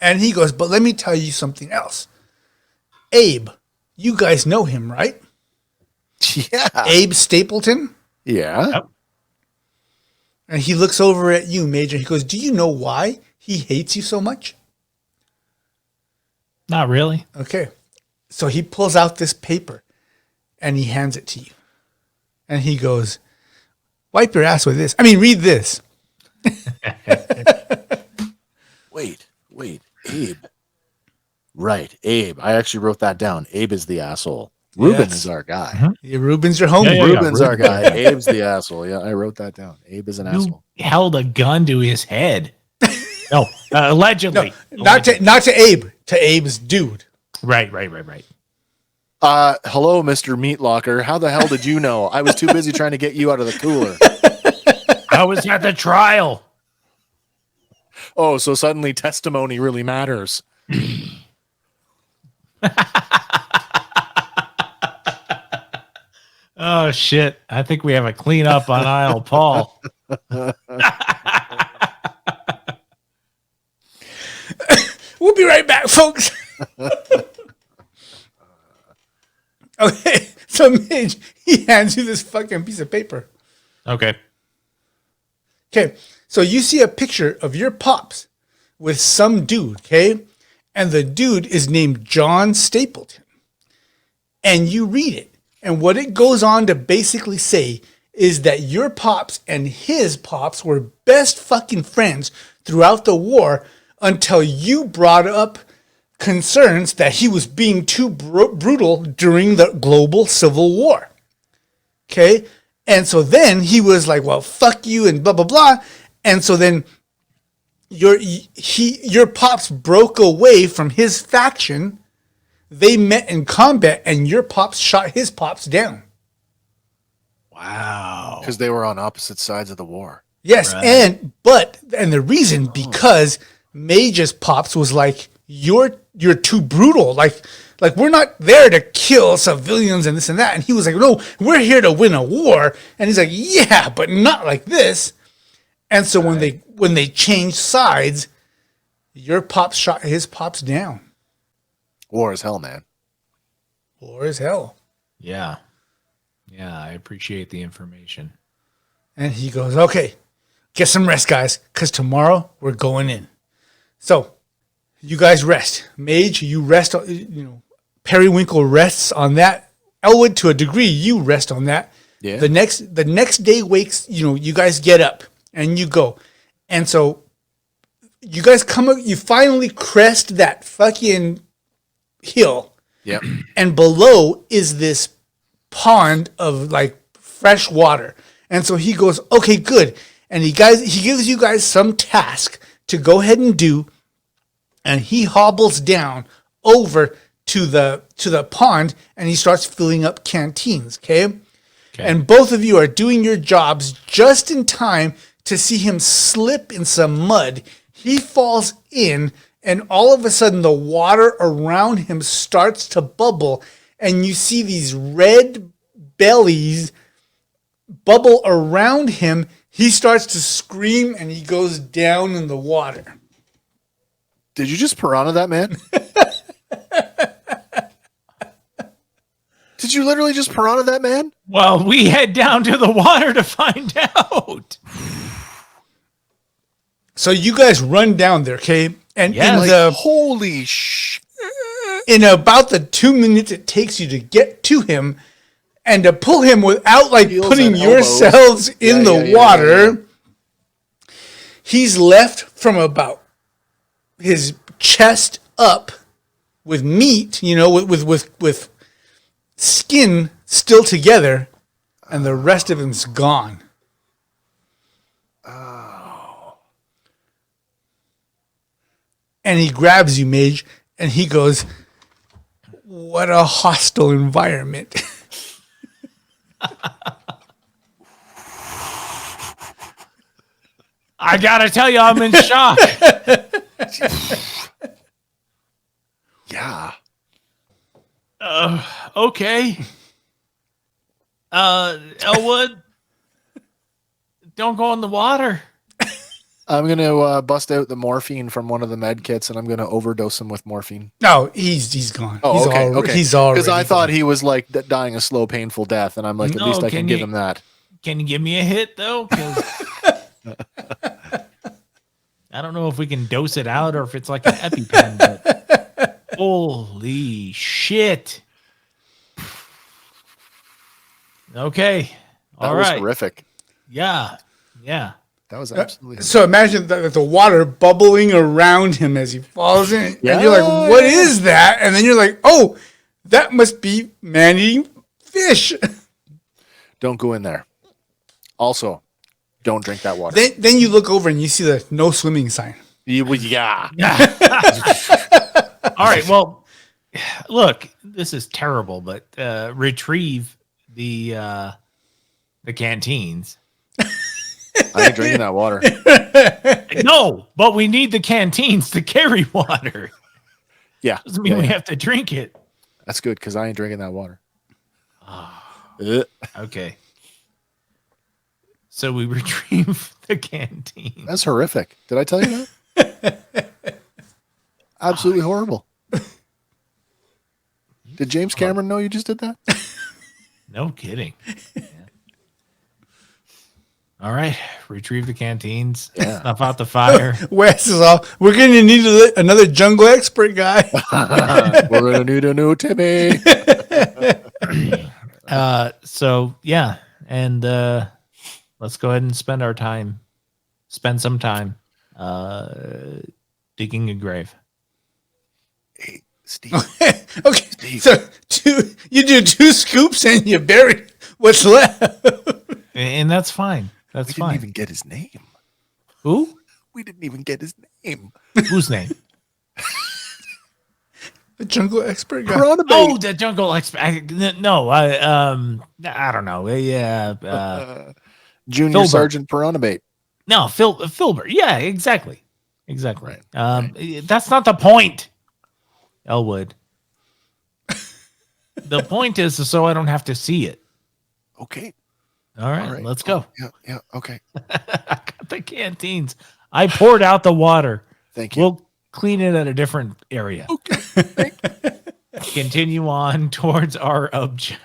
And he goes, but let me tell you something else. Abe, you guys know him, right? Yeah. Abe Stapleton? Yeah. Yep. And he looks over at you, Major. He goes, do you know why he hates you so much? Not really. Okay. So he pulls out this paper and he hands it to you. And he goes, wipe your ass with this. I mean, read this. Wait. Abe. Right. Abe. I actually wrote that down. Abe is the asshole. Ruben Yes. is our guy. Mhm. Yeah, Ruben's your homie. Yeah. Ruben's our Ruben. guy. Abe's the asshole. Yeah, I wrote that down. Abe is an You asshole. held a gun to his head. No, allegedly. Not to Abe, to Abe's dude. Right. Hello, Mr. Meat Locker. How the hell did you know? I was too busy trying to get you out of the cooler. I was at the trial. Oh, so suddenly testimony really matters. Oh shit! I think we have a cleanup on aisle Paul. We'll be right back, folks. Okay, so Midge, he hands you this fucking piece of paper. Okay. Okay, so you see a picture of your pops with some dude, okay? And the dude is named John Stapleton. And you read it. And what it goes on to basically say is that your pops and his pops were best fucking friends throughout the war until you brought up concerns that he was being too brutal during the global civil war. Okay? And so then he was like, well, fuck you and blah, blah, blah. And so then your pops broke away from his faction. They met in combat and your pops shot his pops down. Wow. Because they were on opposite sides of the war. Yes. Right. And the reason, because Mage's pops was like, you're too brutal. Like we're not there to kill civilians and this and that. And he was like, no, we're here to win a war. And he's like, yeah, but not like this. And so when they changed sides, your pops shot his pops down. War is hell, man. War as hell. Yeah. Yeah, I appreciate the information. And he goes, okay, get some rest, guys, because tomorrow we're going in. So you guys rest. Mage, you rest. Periwinkle rests on that. Elwood, to a degree, you rest on that. Yeah. The next day you guys get up and you go. And so you guys come up, you finally crest that fucking hill. Yeah. And below is this pond of like fresh water. And so he goes, okay, good. And he gives you guys some task to go ahead and do. And he hobbles down over to the pond and he starts filling up canteens. Okay. And both of you are doing your jobs just in time to see him slip in some mud. He falls in, and all of a sudden the water around him starts to bubble, and you see these red bellies bubble around him. He starts to scream, and he goes down in the water. Did you just piranha that man? Did you literally just piranha that man? Well, we head down to the water to find out. So you guys run down there, okay? And Holy shit. in about the 2 minutes it takes you to get to him and to pull him without like Heels putting and yourselves in the water, he's left from about his chest up with meat, with skin still together, and the rest of him's gone. And he grabs you, Mage, and he goes, "What a hostile environment." I gotta tell you, I'm in shock. Yeah. Okay. Elwood, don't go in the water. I'm going to bust out the morphine from one of the med kits and I'm going to overdose him with morphine. No, he's gone. Oh, okay. He's okay. already Because I thought gone. he was like dying a slow, painful death. And I'm like, at least I can give him that. Can you give me a hit, though? 'Cause I don't know if we can dose it out or if it's like an EpiPen, but holy shit. Okay. That All was right. horrific. Yeah. That was absolutely So imagine the water bubbling around him as he falls in, and you're like, "What is that?" And then you're like, "Oh, that must be man-eating fish." Don't go in there. Also, don't drink that water. Then you look over and you see the no swimming sign. Yeah. All right. Well, look, this is terrible, but retrieve the canteens. I ain't drinking that water. No, but we need the canteens to carry water. Yeah. Doesn't mean we have to drink it. That's good because I ain't drinking that water. Okay. So we retrieve the canteen. That's horrific. Did I tell you that? Absolutely horrible. Did James Cameron know you just did that? No kidding. Yeah. All right. Retrieve the canteens. Yeah. Snuff out the fire. Wes is all, "We're going to need another jungle expert guy." We're going to need a new Timmy. So yeah. And let's go ahead and spend some time digging a grave. Hey, Steve. Okay, so you do 2 scoops and you bury what's left. And that's fine. That's We fine. didn't even get his name. Who? We didn't even get his name. Whose name? The jungle expert guy. Piranha bait. Oh, the jungle expert. No, I don't know. Yeah, Junior Filbert. Sergeant Piranha Bait. no, Filbert. Yeah, exactly. Right. That's not the point, Elwood. The point is so I don't have to see it. Okay. All right, let's go. Yeah. Okay. I got the canteens. I poured out the water. Thank you. We'll clean it at a different area. Okay. Continue on towards our objective.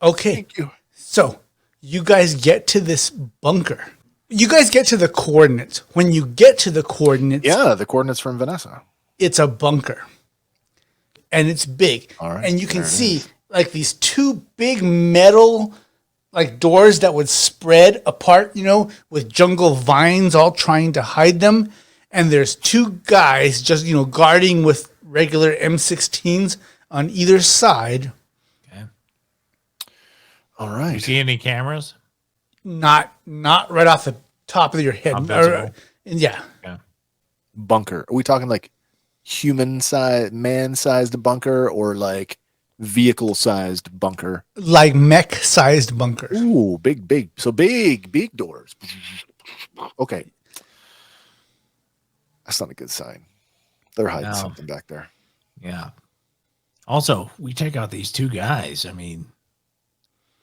Okay, Thank you. so you guys get to this bunker. You guys get to the coordinates. When you get to the coordinates, Yeah, the coordinates from Vanessa. it's a bunker. And it's big. All right, And you can there it see like these two big metal like doors that would spread apart, with jungle vines all trying to hide them. And there's two guys just, guarding with regular M16s on either side. Okay. All You right. see any cameras? Not right off the top of your head. Not visible. Yeah. Yeah. Bunker. Are we talking like human size, man sized bunker, or like vehicle sized bunker? Like mech sized bunkers. Ooh, big. So big doors. Okay. That's not a good sign. They're hiding No. something back there. Yeah. Also, we take out these two guys. I mean,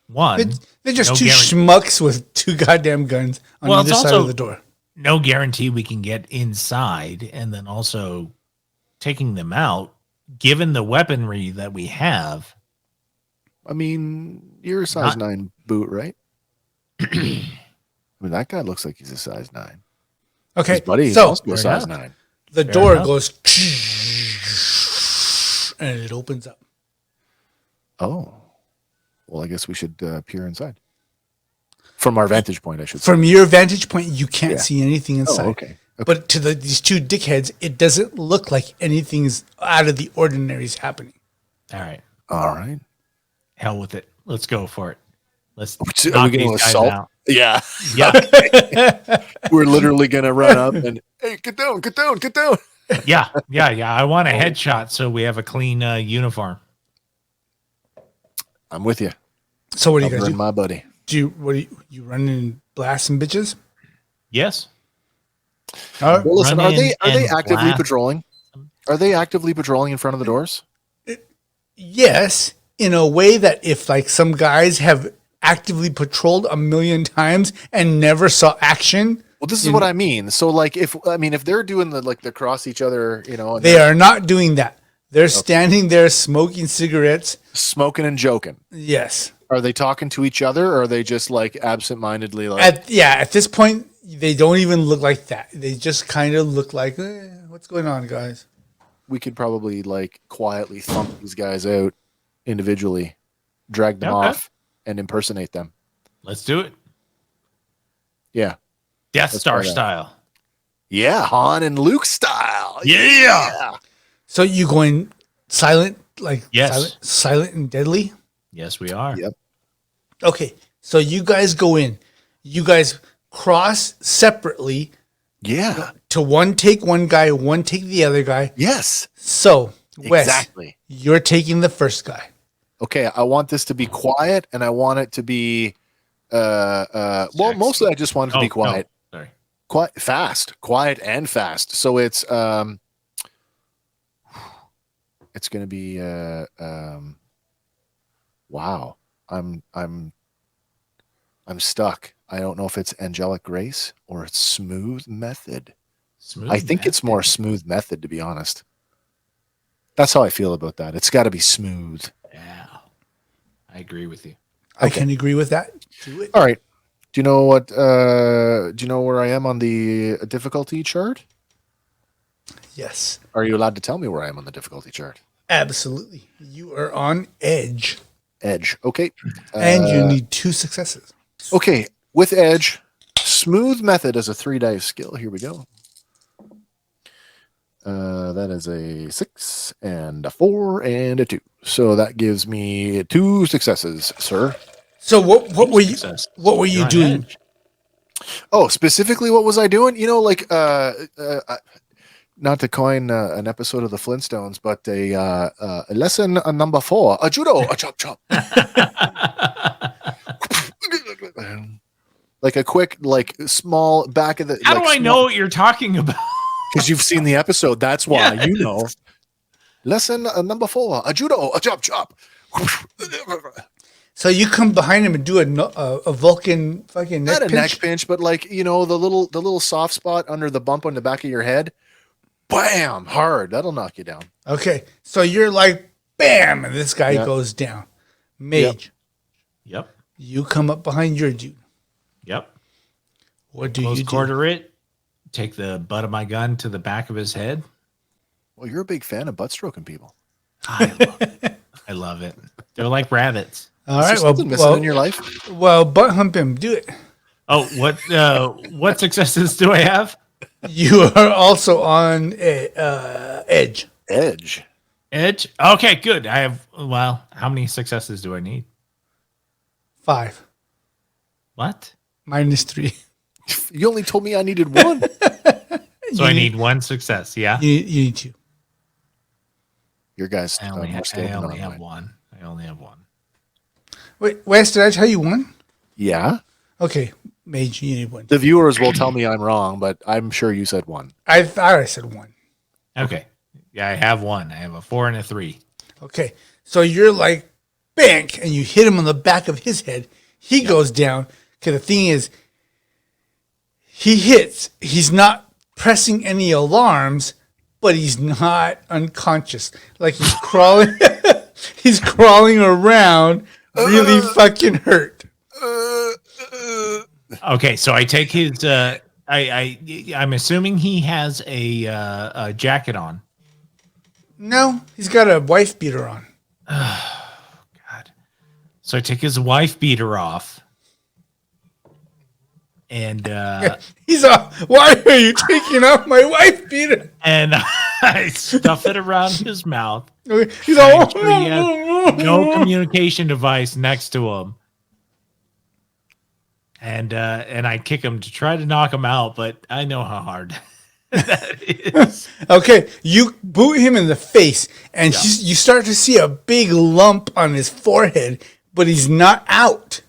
one, They're just no two guarantee- schmucks with two goddamn guns on Well, either it's side also- of the door. no guarantee we can get inside, and then also taking them out, given the weaponry that we have. I mean, you're a size 9 boot, right? I mean, that guy looks like he's a size 9. Okay, His buddy is so also a Fair size enough. 9. the Fair door enough. goes and it opens up. Oh. Well, I guess we should peer inside. From our vantage point, I should say. From your vantage point, you can't Yeah. see anything inside. Oh, okay. But to these two dickheads, it doesn't look like anything's out of the ordinary is happening. All right. All right. Hell with it. Let's go for it. Let's Are knock we going to these guys assault? out. Yeah. Yeah. We're literally going to run up and, hey, get down. Yeah. I want a headshot so we have a clean uniform. I'm with you. So what do you I'm guys do? my buddy. You run and blast some bitches? Yes. All right. Well, listen, Run are they in and actively blast. patrolling? Are they actively patrolling in front of the doors? Yes, in a way that if like some guys have actively patrolled a million times and never saw action, Well, this is what I mean. So, like, if they're doing the cross each other, and they are not doing that. They're standing there smoking cigarettes. smoking and joking, Yes. are they talking to each other, or are they just like absentmindedly like? At this point, they don't even look like that. They just kind of look like, what's going on, guys? We could probably like quietly thump these guys out individually, drag them Okay. off, and impersonate them. Let's do it. Yeah, Death Let's Star try that. style. yeah, Han and Luke style. Yeah. So you going silent, like Yes. silent and deadly? Yes, we are. Yep. Okay, so you guys go in. You guys cross separately Yeah. to one take one guy, one take the other guy. Yes. So, Wes, Exactly. you're taking the first guy. Okay, I want this to be quiet, and I want it to be, well, Sexy. mostly I just want it to be quiet, No, sorry. quiet and fast. So it's going to be, wow, I'm stuck. I don't know if it's Angelic Grace or it's Smooth Method. Smooth. I think it's more Smooth Method, to be honest. That's how I feel about that. It's got to be smooth. Yeah. I agree with you. I can agree with that. Do it. All right. Do you know what? Do you know where I am on the difficulty chart? Yes, Are you allowed to tell me where I am on the difficulty chart? absolutely. You are on edge, Edge. Okay. and you need 2 successes. Okay. With Edge, Smooth Method as a 3 dice skill. Here we go. That is a 6 and a 4 and a 2. So that gives me 2 successes, sir. So what were you Success. what were you You're on doing? edge. Oh, specifically, what was I doing? Not to coin an episode of the Flintstones, but a lesson number 4, a judo, a chop chop. Like a quick, like small back of the. How do I know what you're talking about? Because you've seen the episode. That's why Yes. you know. Lesson number 4, a judo, a chop chop. So you come behind him and do a Vulcan fucking neck Not a pinch? neck pinch, but like the little soft spot under the bump on the back of your head. Bam, hard. That'll knock you down. Okay, so you're like, bam, and this guy Yeah. goes down. Mage, Yep. you come up behind your dude. Yep. What do Close you do? quarter it. Take the butt of my gun to the back of his head. Well, you're a big fan of butt stroking people. I love it. I love it. They're like rabbits. All Is there right. Well, something missing in your life? butt hump him. Do it. Oh, what successes do I have? You are also on edge. Edge. Edge. Okay, good. I have. Well, how many successes do I need? 5 What? -3. You only told me I needed one. So I need one success. Yeah. You need 2. I Your guys only, more I skilled than only have mine. one. I only have one. Wait, Wes, did I tell you 1? Yeah. Okay, Mage, you need 1. The viewers will tell me I'm wrong, but I'm sure you said one. I thought I said 1. Okay. Yeah, I have one. I have a 4 and a 3. Okay, so you're like, bank, and you hit him on the back of his head. He goes down. Okay, the thing is, he hits. He's not pressing any alarms, but he's not unconscious. Like he's crawling. He's crawling around, really fucking hurt. Okay, so I take his. I'm assuming he has a jacket on. No, he's got a wife beater on. God. So I take his wife beater off. And He's all, why are you taking off my wife beater? and I stuff it around his mouth. He's all, Make sure he has no communication device next to him. And I kick him to try to knock him out, but I know how hard that is. Okay, you boot him in the face, and you start to see a big lump on his forehead, but he's not out.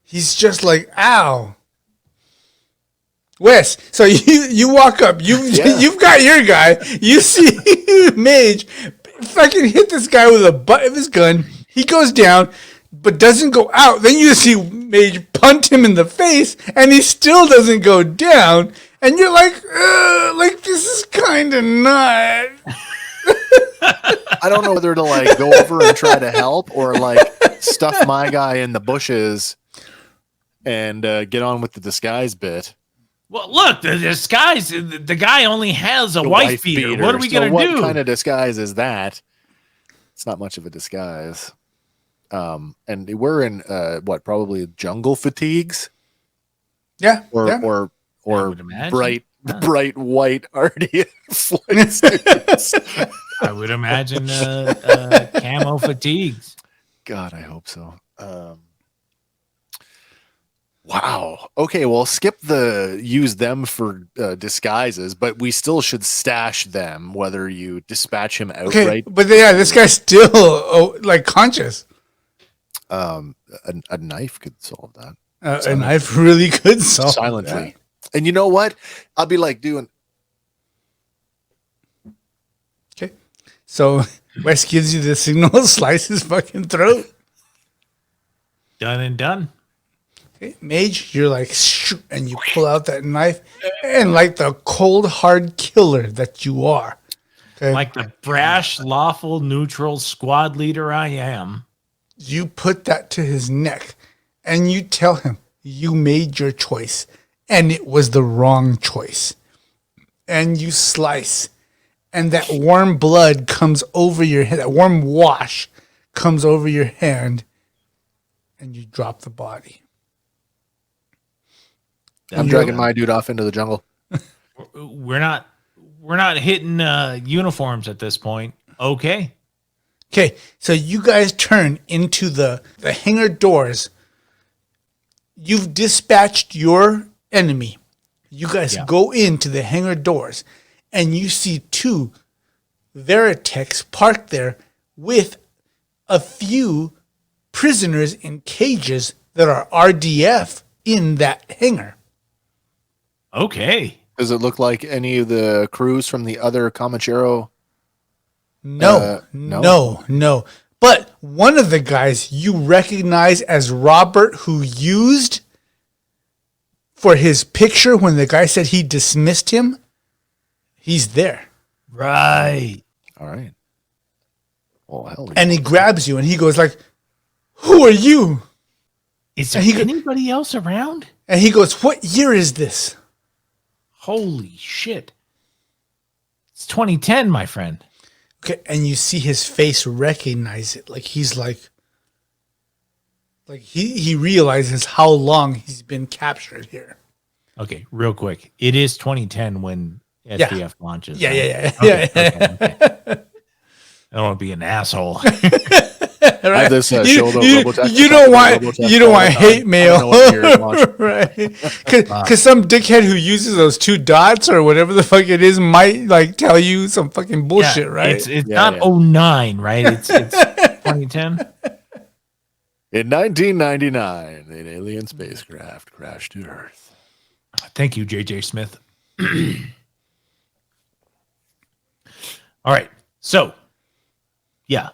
He's just like, ow. Wes, so you walk up, you've got your guy, you see Mage fucking hit this guy with the butt of his gun, he goes down, but doesn't go out, then you see Mage punt him in the face, and he still doesn't go down, and you're like this is kind of not... I don't know whether to like go over and try to help or like stuff my guy in the bushes and get on with the disguise bit. Well, look, the disguise, the guy only has a wife beater. What are we going to do? What kind of disguise is that? It's not much of a disguise. And we're in probably jungle fatigues? Yeah. Or would imagine. bright white RDF flight suits. I would imagine camo fatigues. God, I hope so. Wow. Okay, well, skip the use them for disguises, but we still should stash them, whether you dispatch him outright. Okay, but yeah, this guy's still like conscious. A knife could solve that. A knife really could solve silently. that. And you know what? I'll be like doing... Okay. So Wes gives you the signal, slice his fucking throat. Done and done. Okay. Mage, you're like, shoot, and you pull out that knife, and like the cold, hard killer that you are. Okay. Like the brash, lawful, neutral squad leader I am. You put that to his neck, and you tell him you made your choice, and it was the wrong choice. And you slice, and that warm blood comes over your head, that warm wash comes over your hand, and you drop the body. I'm dragging my dude off into the jungle. We're not hitting uniforms at this point. Okay. Okay, so you guys turn into the hangar doors. You've dispatched your enemy. You guys go into the hangar doors, and you see 2 Veritechs parked there with a few prisoners in cages that are RDF in that hangar. Okay. Does it look like any of the crews from the other Comanchero? No. But one of the guys you recognize as Robert, who used for his picture when the guy said he dismissed him, he's there. Right. All right. Well, hell. And he grabs you and he goes like, "Who are you?" Is there anybody else around? And he goes, "What year is this?" Holy shit. It's 2010, my friend. Okay, and you see his face recognize it. Like he's like he realizes how long he's been captured here. Okay, real quick. It is 2010 when SDF launches. Yeah, right? yeah. Okay. I don't want to be an asshole. I have this show about Robotech. You don't want hate mail, right? Because some dickhead who uses those two dots or whatever the fuck it is might like tell you some fucking bullshit, right? It's not 09, right? It's 2010. In 1999, an alien spacecraft crashed to Earth. Thank you, JJ Smith. All right. So, yeah.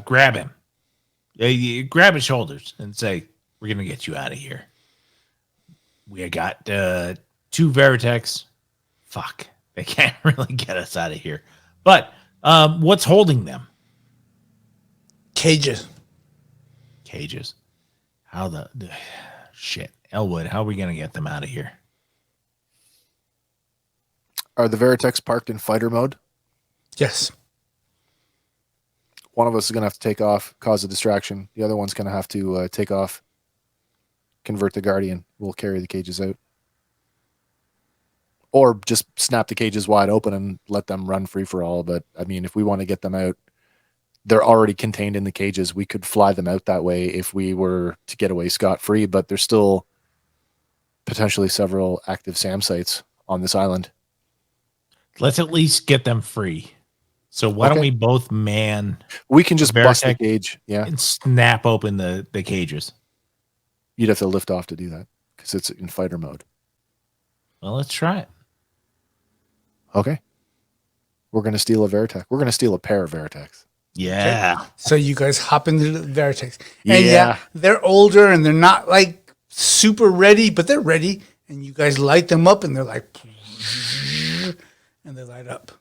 Grab him. You grab his shoulders and say, we're going to get you out of here. We got 2 Veritex. Fuck. They can't really get us out of here. But what's holding them? Cages. How the shit. Elwood, how are we going to get them out of here? Are the Veritex parked in fighter mode? Yes. One of us is going to have to take off, cause a distraction. The other one's going to have to take off, convert the Guardian. We'll carry the cages out. Or just snap the cages wide open and let them run free for all. But, I mean, if we want to get them out, they're already contained in the cages. We could fly them out that way if we were to get away scot-free. But there's still potentially several active SAM sites on this island. Let's at least get them free. So why don't we both man? We can just bust the cage, and snap open the cages. You'd have to lift off to do that because it's in fighter mode. Well, let's try it. Okay. We're going to steal a Veritech. We're going to steal a pair of Veritex. Yeah. Okay. So you guys hop into the Veritex. And yeah, they're older and they're not like super ready, but they're ready. And you guys light them up and they're like, and they light up.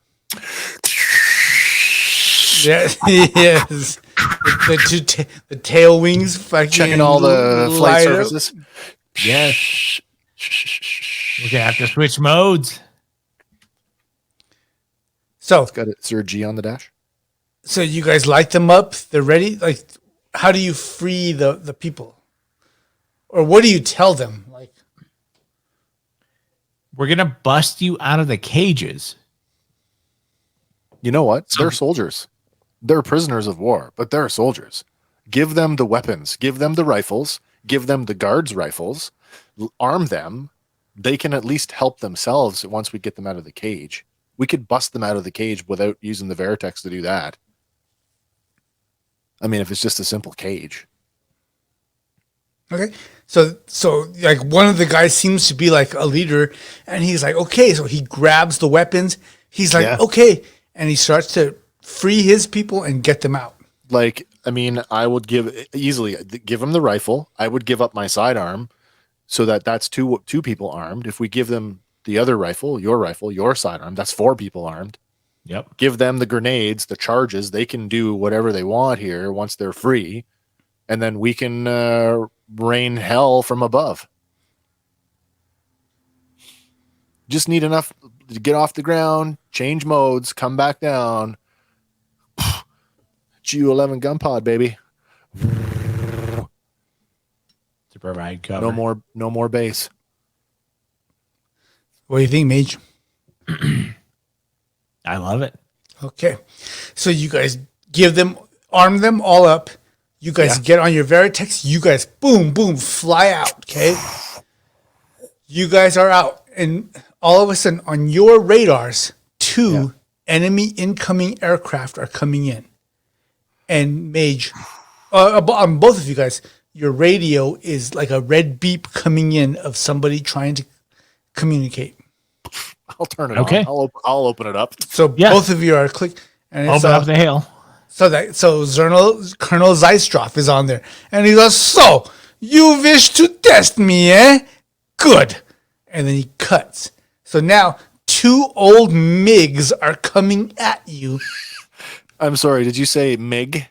Yes. The tail wings fucking checking all the flight surfaces. Yes. We're gonna have to switch modes. So it's got a Sir G on the dash. So you guys light them up, they're ready. Like, how do you free the people? Or what do you tell them? Like, we're gonna bust you out of the cages. You know what? They're soldiers. They're prisoners of war, but they're soldiers. Give them the weapons. Give them the rifles. Give them the guards' rifles. Arm them. They can at least help themselves once we get them out of the cage. We could bust them out of the cage without using the Veritex to do that. I mean, if it's just a simple cage. Okay. So like one of the guys seems to be like a leader and he's like, okay, so he grabs the weapons. He's like, okay. And he starts to free his people and get them out. Like, I mean, I would give him the rifle. I would give up my sidearm so that's two people armed. If we give them the other rifle, your sidearm, that's 4 people armed. Yep. Give them the grenades, the charges. They can do whatever they want here once they're free. And then we can rain hell from above. Just need enough to get off the ground, change modes, come back down. GU-11 gun pod, baby. To provide cover. No more base. What do you think, Mage? I love it. Okay. So you guys arm them all up. You guys get on your Veritex. You guys, boom, boom, fly out. Okay. You guys are out. And all of a sudden, on your radars, 2 enemy incoming aircraft are coming in. And Mage, on both of you guys, your radio is like a red beep coming in of somebody trying to communicate. I'll turn it on. I'll open it up. So both of you are and it's, open up the hail. So Colonel Zeistroff is on there, and he goes, "So you wish to test me, eh? Good." And then he cuts. So now 2 old MiGs are coming at you. I'm sorry. Did you say MiG?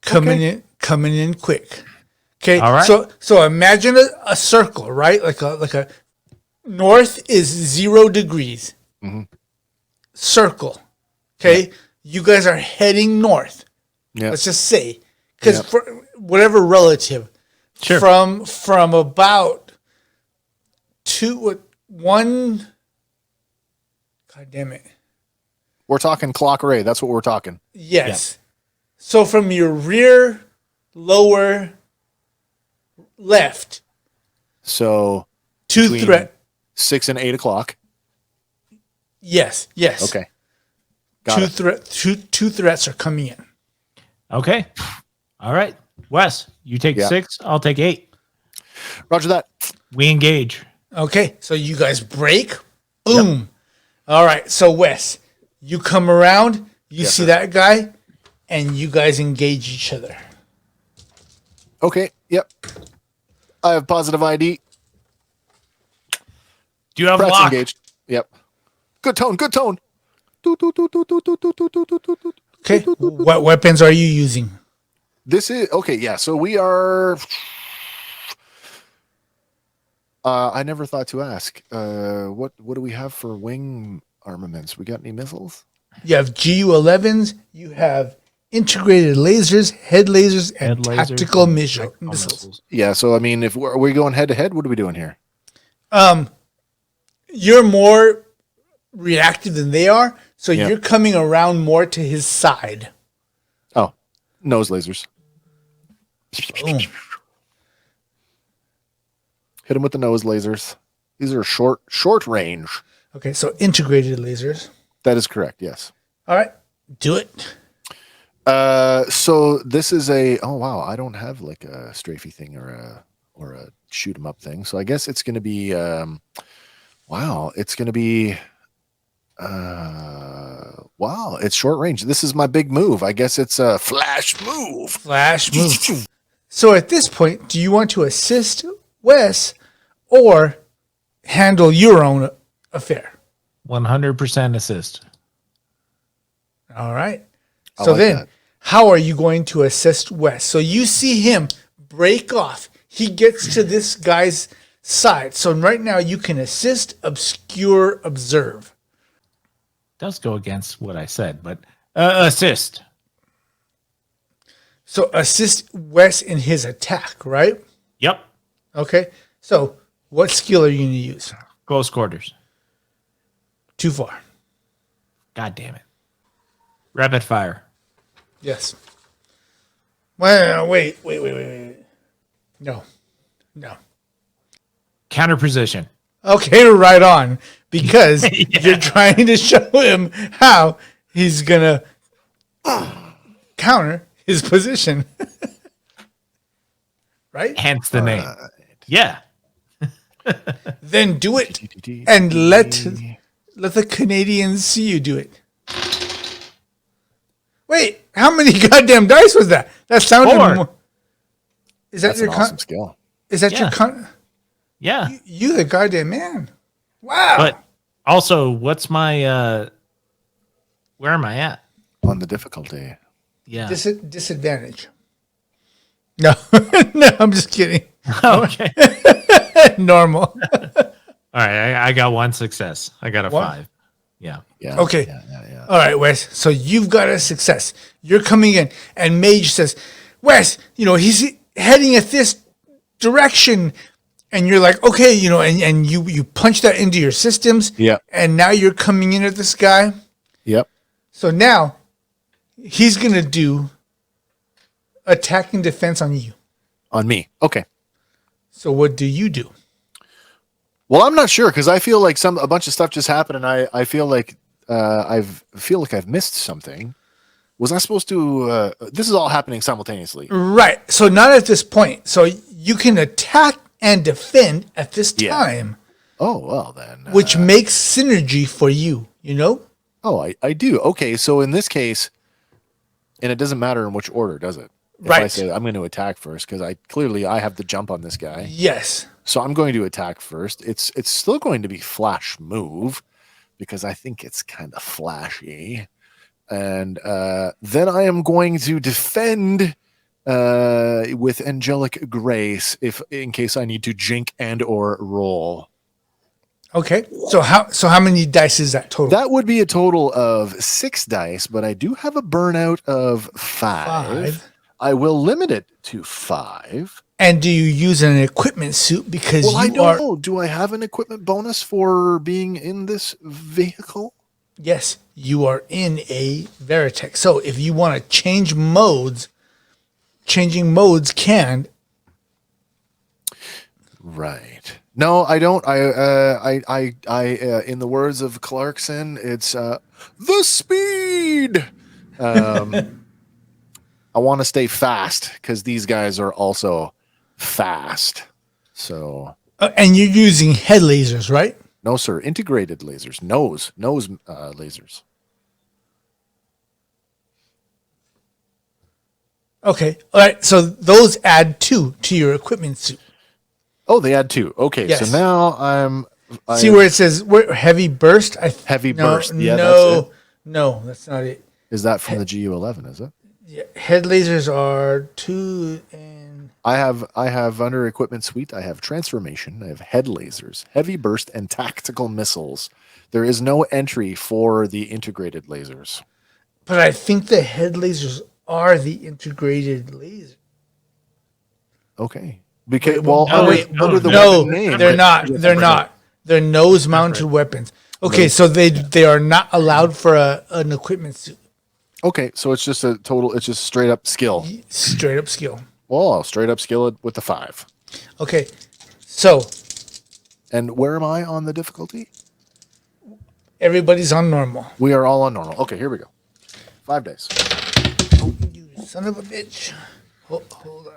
Coming in quick. Okay. All right. So imagine a circle, right? Like a north is 0 degrees. Mhm. circle. Okay, you guys are heading north. Yeah. Let's just say, because Yep. for whatever relative, Sure. from about one. God damn it. We're talking clock array. That's what we're talking. Yes. So from your rear lower left So two between threat. 6 and 8 o'clock. Yes. Okay. Got it. Two threats are coming in. Okay. All right. Wes, you take Yeah. 6. I'll take 8. Roger that. We engage. Okay. So you guys break. Boom. All right. So Wes, you come around, you Yes, see sir. that guy, and you guys engage each other. Okay. Yep. I have positive ID. Do you have Pratt's lock? engaged. Yep. Good tone. Good tone. Doot, doot, doot, doot, doot, doot, doot, doot, doot, doot, doot. Okay. What weapons are you using? This is okay. Yeah. So we are. I never thought to ask. What do we have for wing armaments? We got any missiles? You have GU-11s. You have integrated lasers, head lasers, and Head lasers tactical and missiles. tactical missiles. Yeah. So I mean, if are we going head to head, what are we doing here? You're more reactive than they are, so Yeah. you're coming around more to his side. Oh, nose lasers. Boom. Hit him with the nose lasers. These are short range. Okay, so integrated lasers. That is correct. Yes. All right, do it. So this is a. Oh wow, I don't have like a strafey thing or a shoot 'em up thing. So I guess it's going to be. Wow, it's going to be. Wow, it's short range. This is my big move. I guess it's a flash move. Flash move. So at this point, do you want to assist Wes or handle your own affair? 100% assist. All right. I So like then, that. how are you going to assist Wes? So you see him break off. He gets to this guy's side. So right now you can assist, obscure, observe. Does go against what I said, but assist. So assist Wes in his attack, right? Yep. Okay. So what skill are you going to use? Close quarters. Too far. God damn it. Rapid fire. Yes. Well, wait. No. Counter position. Okay, right on. Because you're trying to show him how he's going to counter his position. Right? Hence the name. Yeah. Then do it and let the Canadians see you do it. Wait, how many goddamn dice was that? That sounded 4. more. Is that That's your an awesome skill. Is that Yeah. your con? Yeah. You the goddamn man. Wow. But also, what's my where am I at? On the difficulty. Yeah. Disadvantage. No, no, I'm just kidding. Okay. Normal. All right. I got 1 success. I got a What? 5. Yeah. Yeah. Okay. Yeah. All right, Wes. So you've got a success. You're coming in, and Mage says, "Wes, he's heading at this direction," and you're like, "Okay," and you punch that into your systems. Yeah. And now you're coming in at this guy. Yep. So now he's gonna do attack and defense on you. On me. Okay. So what do you do? Well, I'm not sure because I feel like a bunch of stuff just happened, and I feel like I've missed something. Was I supposed to? This is all happening simultaneously. Right. So not at this point. So you can attack and defend at this Yeah. time, Oh well, then. which makes synergy for you. Oh, I do. Okay, so in this case, and it doesn't matter in which order, does it? If I Right. say I'm going to attack first because I have the jump on this guy, Yes. so I'm going to attack first. It's still going to be flash move because I think it's kind of flashy, and then I am going to defend with angelic grace in case I need to jink and or roll. Okay. So how many dice is that total? That would be a total of 6 dice, but I do have a burnout of 5. 5. I will limit it to 5. And do you use an equipment suit because Well, I you don't are know. Do I have an equipment bonus for being in this vehicle? yes, you are in a Veritech. So if you want to change modes, changing modes can. Right. No, I don't. In the words of Clarkson, it's the speed. I want to stay fast because these guys are also fast. So And you're using head lasers, right? no, sir. Integrated lasers, nose lasers. Okay. All right. So those add 2 to your equipment suit. Oh, they add 2. Okay, Yes. so now See where it says heavy burst? Heavy burst. Yeah, no, no, that's not it. is that from the GU11? Is it? Yeah, head lasers are 2 and I have under equipment suite. I have transformation. I have head lasers, heavy burst, and tactical missiles. There is no entry for the integrated lasers. but I think the head lasers are the integrated laser. Okay. Because Wait, well, no, under, wait, under the No, weapon name, they're not. They're not. They're nose mounted weapons. Okay, so they are not allowed for an equipment suit. Okay, so it's just a total. It's just straight up skill. Straight up skill. Well, I'll straight up skill it with the 5. Okay, so And where am I on the difficulty? everybody's on normal. We are all on normal. Okay, here we go. 5 days. You son of a bitch. Hold on.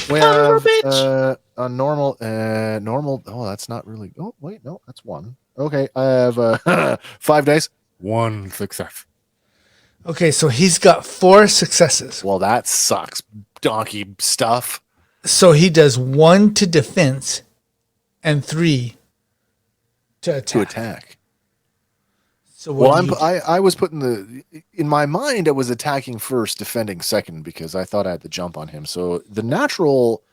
We have a normal. Oh, that's not really. Oh, wait, no, that's 1. Okay, I have 5 days. 1 success. Okay, so he's got 4 successes. Well, that sucks. Donkey stuff. So he does 1 to defense and 3 to attack. To attack. So what Well, do you do? I was putting in my mind. I was attacking first, defending second because I thought I had to jump on him. So the natural,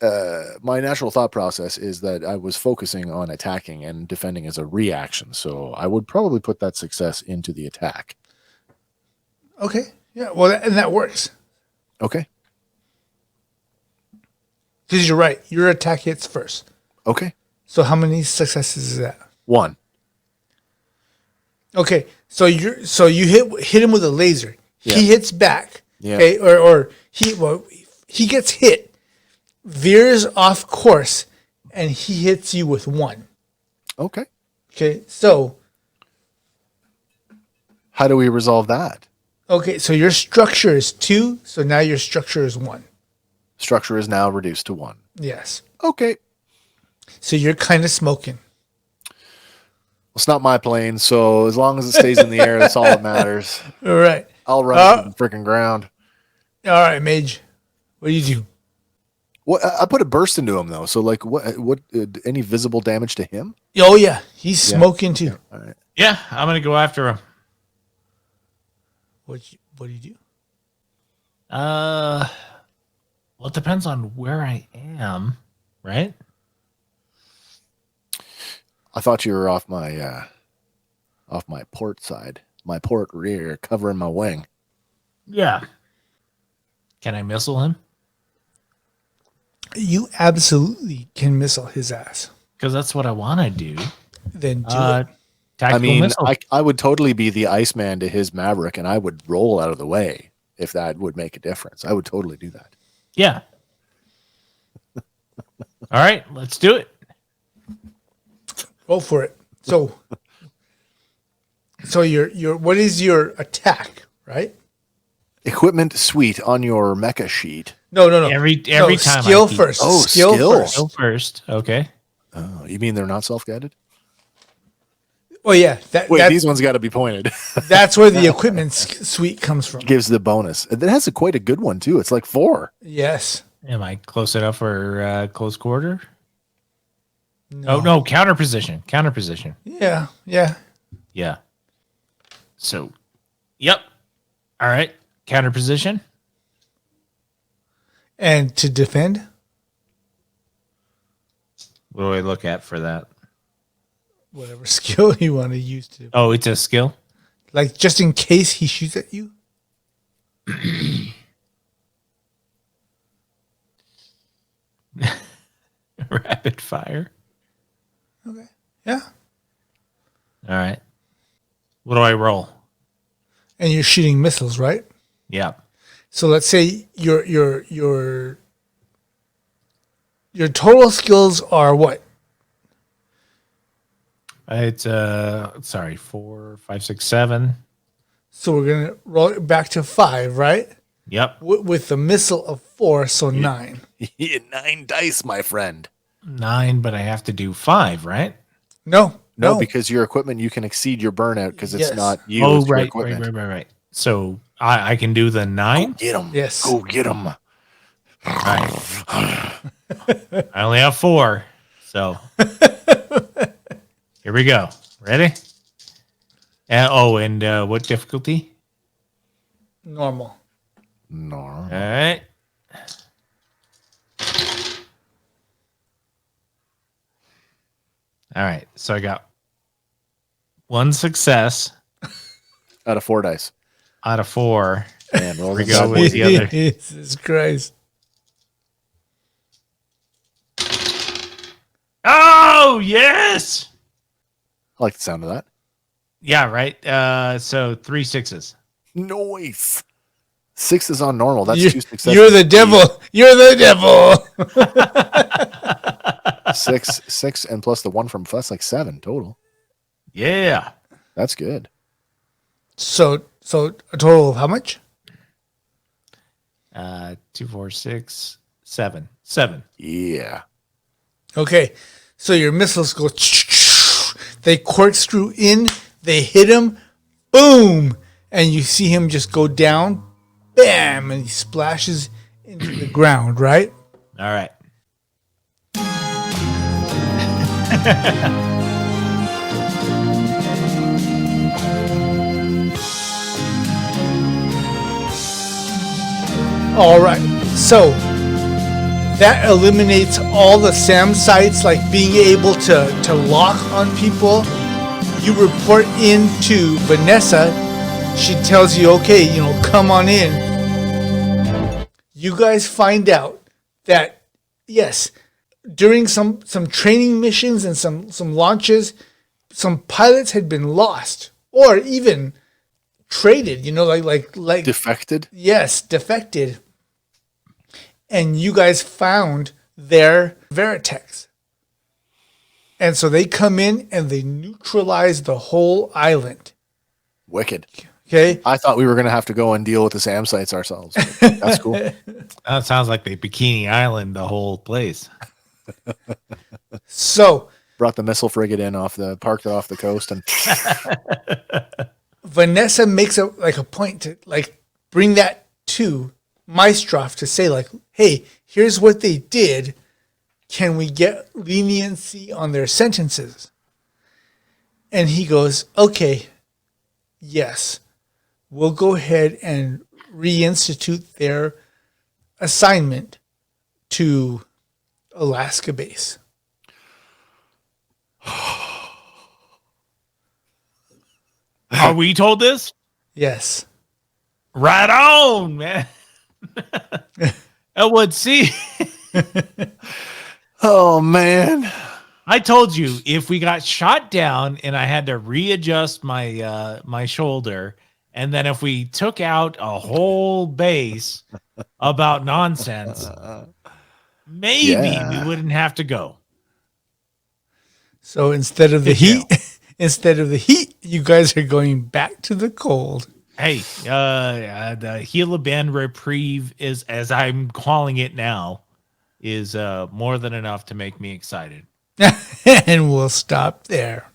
my natural thought process is that I was focusing on attacking and defending as a reaction. So I would probably put that success into the attack. Okay, yeah, well, and that works Okay. because you're right. Your attack hits first. Okay. So how many successes is that? 1. Okay, so you hit him with a laser. Yeah. He hits back. Yeah. Okay, or he gets hit, veers off course, and he hits you with 1. Okay. Okay, so How do we resolve that? so your structure is 2, so now your structure is 1. Structure is now reduced to 1. Yes. Okay. So you're kind of smoking. It's not my plane, so as long as it stays in the air, that's all that matters. All right. I'll run it to the freaking ground. All right, Mage. What do you do? What I put a burst into him though, so like what any visible damage to him? Oh yeah, he's smoking too. All right. Yeah, I'm gonna go after him. What do you do? Well, it depends on where I am, right? I thought you were off my port side, my port rear, covering my wing. Yeah. Can I missile him? You absolutely can missile his ass. Because that's what I want to do. Then do it. I Tactical mean, missile. I would totally be the Iceman to his Maverick, and I would roll out of the way if that would make a difference. I would totally do that. Yeah. All right, let's do it. Go for it. So your what is your attack, right? Equipment suite on your mecha sheet. No. Every No, time skill I keep- first. Oh, skill skill. first. Go first. Okay. Oh, you mean they're not self-guided? Oh yeah, Wait, these ones got to be pointed. that's where the equipment suite comes from. Gives the bonus. It has quite a good one too. It's like 4. Yes. Am I close enough for close quarter? No. Oh no, counter position. Counter position. Yeah. Yeah. So, yep. All right. Counter position. And to defend. What do I look at for that? Whatever skill you want to use to, Oh, it's a skill? like, just in case he shoots at you. Rapid fire. Okay. Yeah. All right. What do I roll? And you're shooting missiles, right? Yeah. So let's say your total skills are what? It's 4, 5, 6, 7. So we're gonna roll it back to 5, right? Yep. With the missile of 4, so 9. 9 dice, my friend. 9, but I have to do 5, right? No, No, because your equipment, you can exceed your burnout because it's Yes. not you. Oh, it's your right. equipment. So I can do the 9. Get them. Yes. Go get them. Right. I only have 4. So here we go. Ready? And what difficulty? normal. No. All right. All right. So I got 1 success Out of 4 dice. out of 4. And roll We the go bad with boys. the other. Jesus Christ. Oh, yes. I like the sound of that. Yeah, right. So 3 6s. Noise. 6 is on normal. That's You- 2 successes. You're the devil. You're the devil. 6 and plus the 1 from that's like 7 total. Yeah. That's good. So a total of how much? 2, 4, 6, 7. 7. Yeah. Okay. So your missiles go. They corkscrew in. They hit him. Boom. And you see him just go down. Bam. And he splashes into the ground, right? All right. All right. So that eliminates all the SAM sites, like being able to lock on people. You report into Vanessa. She tells you, okay, come on in. You guys find out that, yes, during some training missions and some launches, some pilots had been lost or even traded, like Defected? yes, defected. And you guys found their Veritex. And so they come in and they neutralize the whole island. Wicked. Okay? I thought we were going to have to go and deal with the SAM sites ourselves. But that's cool. That sounds like the Bikini Island, the whole place. So Brought the missile frigate in parked it off the coast, and Vanessa makes a point to bring that to Maestroff to say hey, here's what they did. Can we get leniency on their sentences? And he goes, okay, yes, we'll go ahead and reinstitute their assignment to Alaska base. Are we told this? Yes. Right on, man. Elwood, see, oh man, I told you if we got shot down and I had to readjust my my shoulder, and then if we took out a whole base about nonsense, maybe we wouldn't have to go. So instead of the Good heat, you guys are going back to the cold. Hey, the Gila Band reprieve is, as I'm calling it now, is more than enough to make me excited. And we'll stop there.